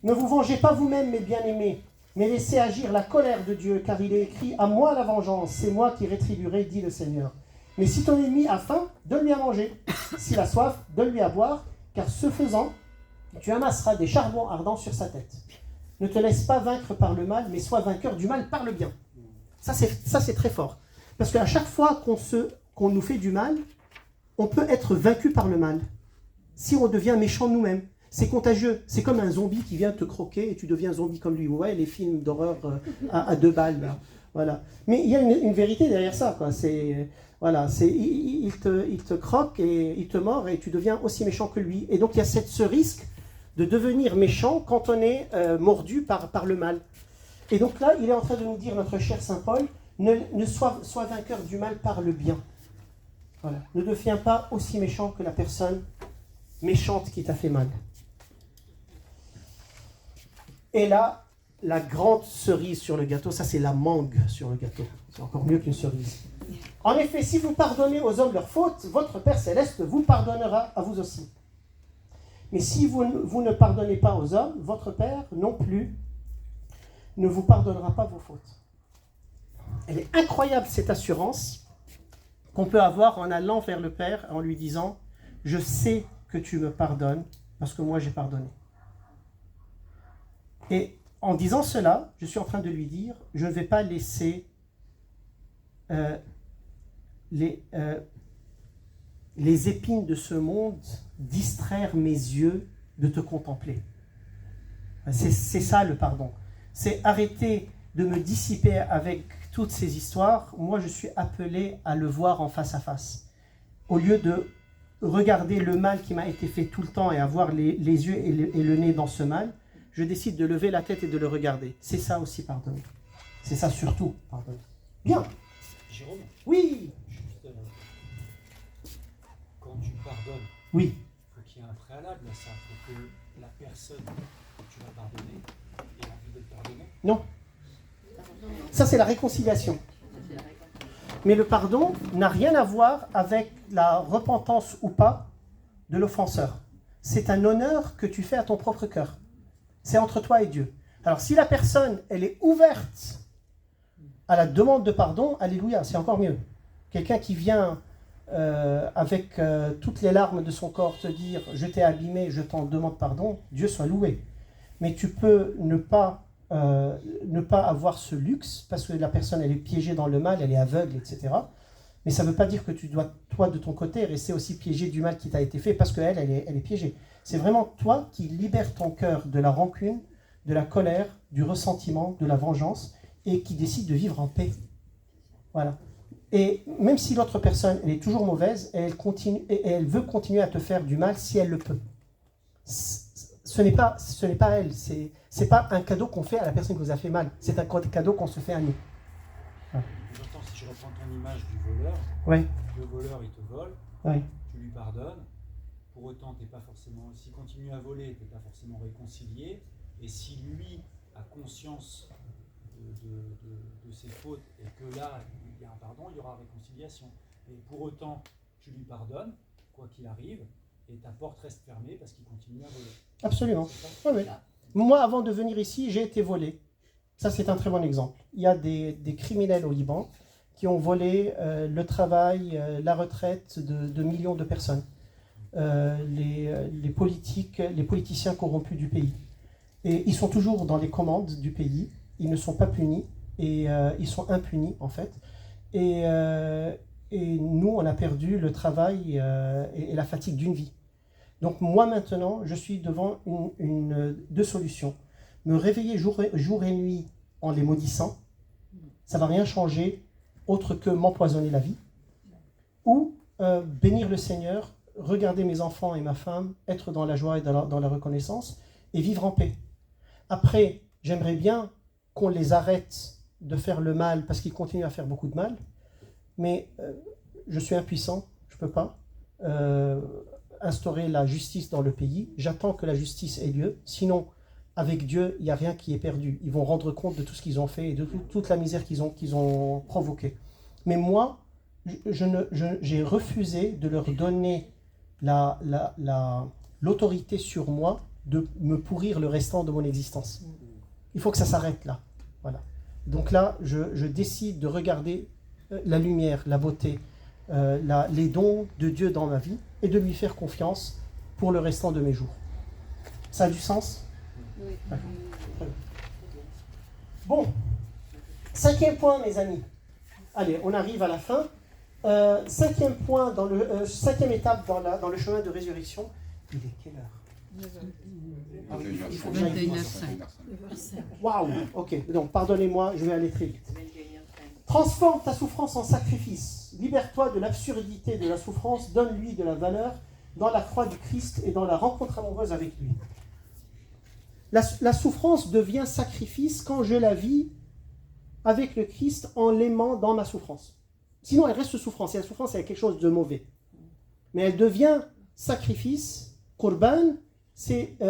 Ne vous vengez pas vous-même, mes bien-aimés, mais laissez agir la colère de Dieu, car il est écrit « À moi la vengeance, c'est moi qui rétribuerai, dit le Seigneur. » Mais si ton ennemi a faim, donne-lui à manger. S'il a soif, donne-lui à boire, car ce faisant, tu amasseras des charbons ardents sur sa tête. Ne te laisse pas vaincre par le mal, mais sois vainqueur du mal par le bien. Ça, c'est très fort. Parce qu'à chaque fois qu'on nous fait du mal, on peut être vaincu par le mal. Si on devient méchant nous-mêmes, c'est contagieux. C'est comme un zombie qui vient te croquer et tu deviens zombie comme lui. Ouais, les films d'horreur à 2 balles. Là. Voilà. Mais il y a une vérité derrière ça. Quoi. Il te croque et il te mord et tu deviens aussi méchant que lui. Et donc il y a ce risque de devenir méchant quand on est mordu par le mal. Et donc là, il est en train de nous dire, notre cher Saint Paul, sois vainqueur du mal par le bien. Voilà. Ne deviens pas aussi méchant que la personne méchante qui t'a fait mal. Et là, la grande cerise sur le gâteau, ça c'est la mangue sur le gâteau. C'est encore mieux qu'une cerise. En effet, si vous pardonnez aux hommes leurs fautes, votre Père Céleste vous pardonnera à vous aussi. Mais si vous ne pardonnez pas aux hommes, votre Père non plus ne vous pardonnera pas vos fautes. Elle est incroyable cette assurance qu'on peut avoir en allant vers le Père, en lui disant « Je sais que tu me pardonnes parce que moi j'ai pardonné. » Et en disant cela, je suis en train de lui dire « Je ne vais pas laisser les épines de ce monde distraire mes yeux de te contempler. » C'est ça le pardon. C'est arrêter de me dissiper avec toutes ces histoires. Moi, je suis appelé à le voir en face à face. Au lieu de regarder le mal qui m'a été fait tout le temps et avoir les yeux et le nez dans ce mal, je décide de lever la tête et de le regarder. C'est ça aussi pardonner. C'est ça surtout pardonner. Bien. Jérôme, Oui. juste, quand tu pardonnes, Oui. il faut qu'il y ait un préalable à ça. Il faut que la personne que tu vas pardonner ait envie de te pardonner. Non. Ça, c'est la réconciliation. Mais le pardon n'a rien à voir avec la repentance ou pas de l'offenseur. C'est un honneur que tu fais à ton propre cœur. C'est entre toi et Dieu. Alors, si la personne, elle est ouverte à la demande de pardon, alléluia, c'est encore mieux. Quelqu'un qui vient avec toutes les larmes de son corps te dire « Je t'ai abîmé, je t'en demande pardon », Dieu soit loué. Mais tu peux ne pas avoir ce luxe parce que la personne, elle est piégée dans le mal, elle est aveugle, etc. Mais ça ne veut pas dire que tu dois, toi, de ton côté, rester aussi piégé du mal qui t'a été fait parce qu'elle, elle est piégée. C'est vraiment toi qui libères ton cœur de la rancune, de la colère, du ressentiment, de la vengeance et qui décide de vivre en paix. Voilà. Et même si l'autre personne, elle est toujours mauvaise, elle veut continuer à te faire du mal si elle le peut. Ce n'est pas elle, c'est pas un cadeau qu'on fait à la personne qui vous a fait mal, c'est un cadeau qu'on se fait à nous. Voilà. J'entends, si je reprends ton image du voleur, ouais. Le voleur il te vole, ouais. Tu lui pardonnes, pour autant t'es pas forcément, s'il continue à voler, tu n'es pas forcément réconcilié, et si lui a conscience de ses fautes et que là il y a un pardon, il y aura réconciliation. Et pour autant, tu lui pardonnes, quoi qu'il arrive, et ta porte reste fermée parce qu'il continue à voler. Absolument. Oui, oui. Moi, avant de venir ici, j'ai été volé. Ça, c'est un très bon exemple. Il y a des criminels au Liban qui ont volé le travail, la retraite de millions de personnes. Les politiciens corrompus du pays. Et ils sont toujours dans les commandes du pays. Ils ne sont pas punis et ils sont impunis, en fait. Et nous, on a perdu le travail et la fatigue d'une vie. Donc moi maintenant, je suis devant deux solutions. Me réveiller jour et nuit en les maudissant, ça ne va rien changer autre que m'empoisonner la vie. Ou bénir le Seigneur, regarder mes enfants et ma femme, être dans la joie et dans la reconnaissance et vivre en paix. Après, j'aimerais bien qu'on les arrête de faire le mal parce qu'il continue à faire beaucoup de mal, mais je suis impuissant, je ne peux pas instaurer la justice dans le pays. J'attends que la justice ait lieu, sinon avec Dieu, il n'y a rien qui est perdu. Ils vont rendre compte de tout ce qu'ils ont fait et de toute la misère qu'ils ont provoquée. Mais moi, j'ai refusé de leur donner l'autorité sur moi de me pourrir le restant de mon existence. Il faut que ça s'arrête là. Voilà. Donc là, je décide de regarder la lumière, la beauté, les dons de Dieu dans ma vie et de lui faire confiance pour le restant de mes jours. Ça a du sens? Oui. Bon, 5e point, mes amis. Allez, on arrive à la fin. 5e point, 5e étape dans le chemin de résurrection. Il est quelle heure? Ah oui, il faut que j'aille vite. 21h05. Waouh, ok. Donc, pardonnez-moi, je vais aller très vite. Transforme ta souffrance en sacrifice. Libère-toi de l'absurdité de la souffrance. Donne-lui de la valeur dans la croix du Christ et dans la rencontre amoureuse avec lui. La souffrance devient sacrifice quand je la vis avec le Christ en l'aimant dans ma souffrance. Sinon, elle reste souffrance. Et la souffrance, c'est quelque chose de mauvais. Mais elle devient sacrifice. Qurban,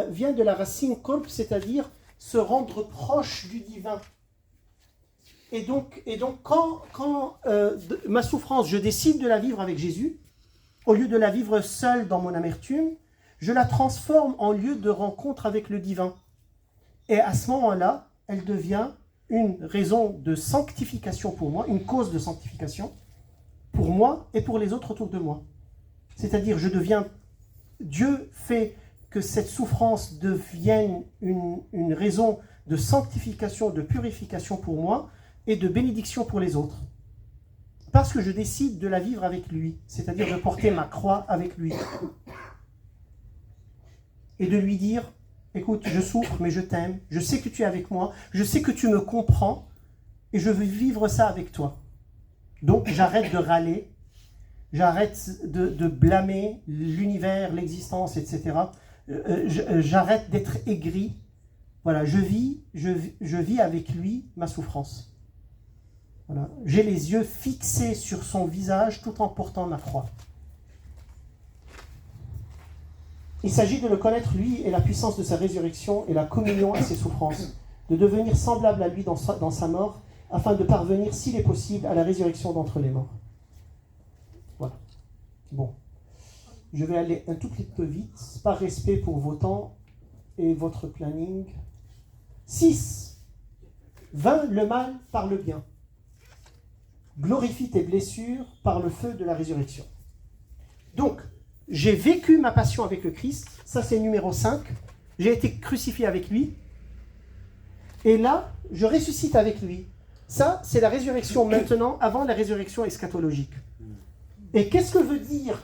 vient de la racine qurb, c'est-à-dire se rendre proche du divin. Et donc quand ma souffrance, je décide de la vivre avec Jésus, au lieu de la vivre seule dans mon amertume, je la transforme en lieu de rencontre avec le divin. Et à ce moment-là, elle devient une raison de sanctification pour moi, une cause de sanctification pour moi et pour les autres autour de moi. C'est-à-dire, Dieu fait que cette souffrance devienne une raison de sanctification, de purification pour moi et de bénédiction pour les autres. Parce que je décide de la vivre avec lui, c'est-à-dire de porter ma croix avec lui. Et de lui dire, écoute, je souffre, mais je t'aime, je sais que tu es avec moi, je sais que tu me comprends, et je veux vivre ça avec toi. Donc j'arrête de râler, j'arrête de blâmer l'univers, l'existence, etc. J'arrête d'être aigri. Voilà, je vis avec lui ma souffrance. Voilà. J'ai les yeux fixés sur son visage tout en portant ma croix. Il s'agit de le connaître, lui, et la puissance de sa résurrection et la communion à ses souffrances, de devenir semblable à lui dans sa mort, afin de parvenir, s'il est possible, à la résurrection d'entre les morts. Voilà. Bon. Je vais aller un tout petit peu vite, par respect pour vos temps et votre planning. 6. Vainc le mal par le bien. Glorifie tes blessures par le feu de la résurrection. Donc, j'ai vécu ma passion avec le Christ, ça c'est numéro 5. J'ai été crucifié avec lui. Et là, je ressuscite avec lui. Ça, c'est la résurrection maintenant, avant la résurrection eschatologique. Et qu'est-ce que veut dire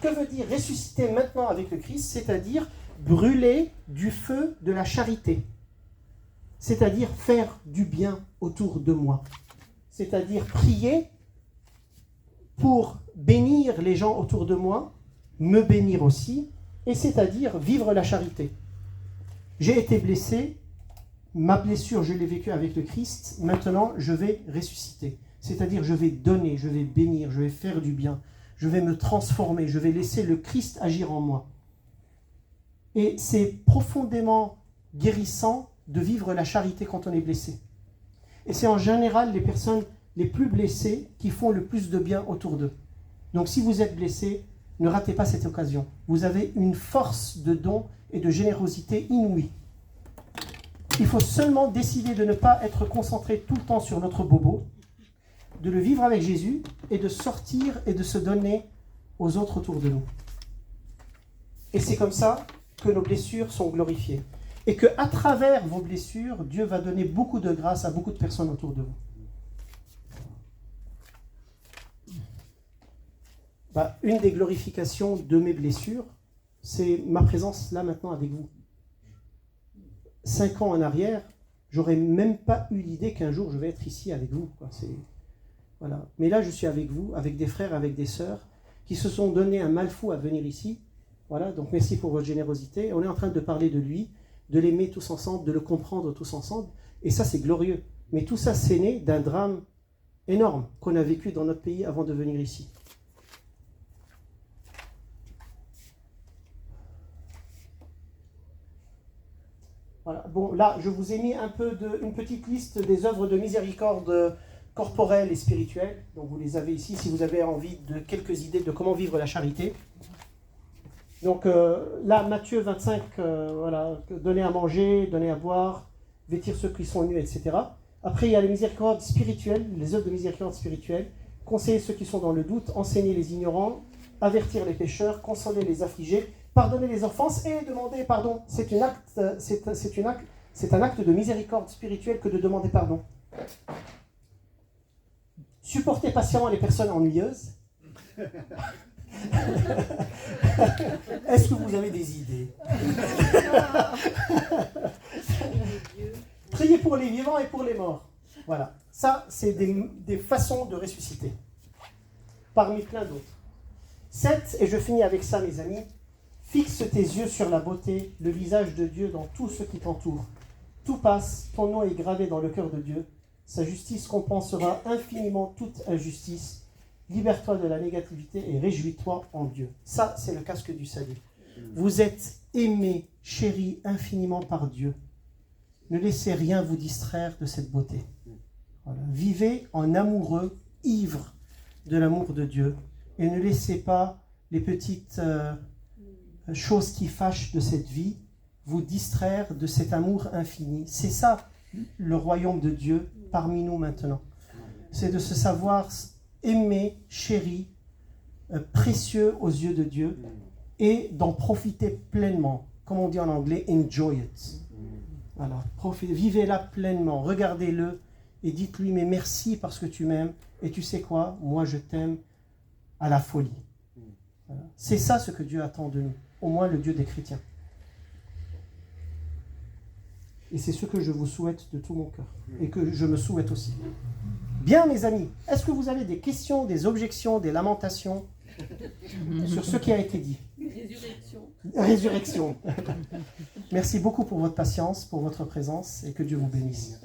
ressusciter maintenant avec le Christ? C'est-à-dire brûler du feu de la charité. C'est-à-dire faire du bien autour de moi. C'est-à-dire prier pour bénir les gens autour de moi, me bénir aussi, et c'est-à-dire vivre la charité. J'ai été blessé, ma blessure, je l'ai vécue avec le Christ, maintenant je vais ressusciter. C'est-à-dire je vais donner, je vais bénir, je vais faire du bien, je vais me transformer, je vais laisser le Christ agir en moi. Et c'est profondément guérissant de vivre la charité quand on est blessé. Et c'est en général les personnes les plus blessées qui font le plus de bien autour d'eux. Donc si vous êtes blessé, ne ratez pas cette occasion. Vous avez une force de don et de générosité inouïe. Il faut seulement décider de ne pas être concentré tout le temps sur notre bobo, de le vivre avec Jésus et de sortir et de se donner aux autres autour de nous. Et c'est comme ça que nos blessures sont glorifiées. Et qu'à travers vos blessures, Dieu va donner beaucoup de grâce à beaucoup de personnes autour de vous. Une des glorifications de mes blessures, c'est ma présence là maintenant avec vous. 5 ans en arrière, j'aurais même pas eu l'idée qu'un jour je vais être ici avec vous. Voilà. Mais là, je suis avec vous, avec des frères, avec des sœurs, qui se sont donné un mal fou à venir ici. Voilà, donc merci pour votre générosité. On est en train de parler de lui, de l'aimer tous ensemble, de le comprendre tous ensemble. Et ça, c'est glorieux. Mais tout ça, c'est né d'un drame énorme qu'on a vécu dans notre pays avant de venir ici. Voilà. Bon, là, je vous ai mis une petite liste des œuvres de miséricorde corporelle et spirituelle. Donc, vous les avez ici si vous avez envie de quelques idées de comment vivre la charité. Donc, là, Matthieu 25, voilà, donner à manger, donner à boire, vêtir ceux qui sont nus, etc. Après, il y a les miséricordes spirituelles, les œuvres de miséricorde spirituelle, conseiller ceux qui sont dans le doute, enseigner les ignorants, avertir les pécheurs, consoler les affligés, pardonner les offenses et demander pardon. C'est un acte de miséricorde spirituelle que de demander pardon. Supporter patiemment les personnes ennuyeuses. Est-ce que vous avez des idées? Prier pour les vivants et pour les morts. Voilà. Ça, c'est des façons de ressusciter. Parmi plein d'autres. 7, et je finis avec ça, mes amis. Fixe tes yeux sur la beauté, le visage de Dieu dans tout ce qui t'entoure. Tout passe, ton nom est gravé dans le cœur de Dieu. Sa justice compensera infiniment toute injustice. Libère-toi de la négativité et réjouis-toi en Dieu. Ça, c'est le casque du salut. Vous êtes aimés, chéris infiniment par Dieu. Ne laissez rien vous distraire de cette beauté. Voilà. Vivez en amoureux, ivres de l'amour de Dieu. Et ne laissez pas les petites choses qui fâchent de cette vie vous distraire de cet amour infini. C'est ça, le royaume de Dieu parmi nous maintenant. C'est de se savoir aimé, chéri, précieux aux yeux de Dieu et d'en profiter pleinement. Comme on dit en anglais, enjoy it. Alors, vivez-la pleinement, regardez-le et dites-lui, mais merci parce que tu m'aimes. Et tu sais quoi, moi je t'aime à la folie. Voilà. C'est ça ce que Dieu attend de nous, au moins le Dieu des chrétiens. Et c'est ce que je vous souhaite de tout mon cœur, et que je me souhaite aussi. Bien mes amis, est-ce que vous avez des questions, des objections, des lamentations sur ce qui a été dit? Résurrection. Merci beaucoup pour votre patience, pour votre présence, et que Dieu vous bénisse.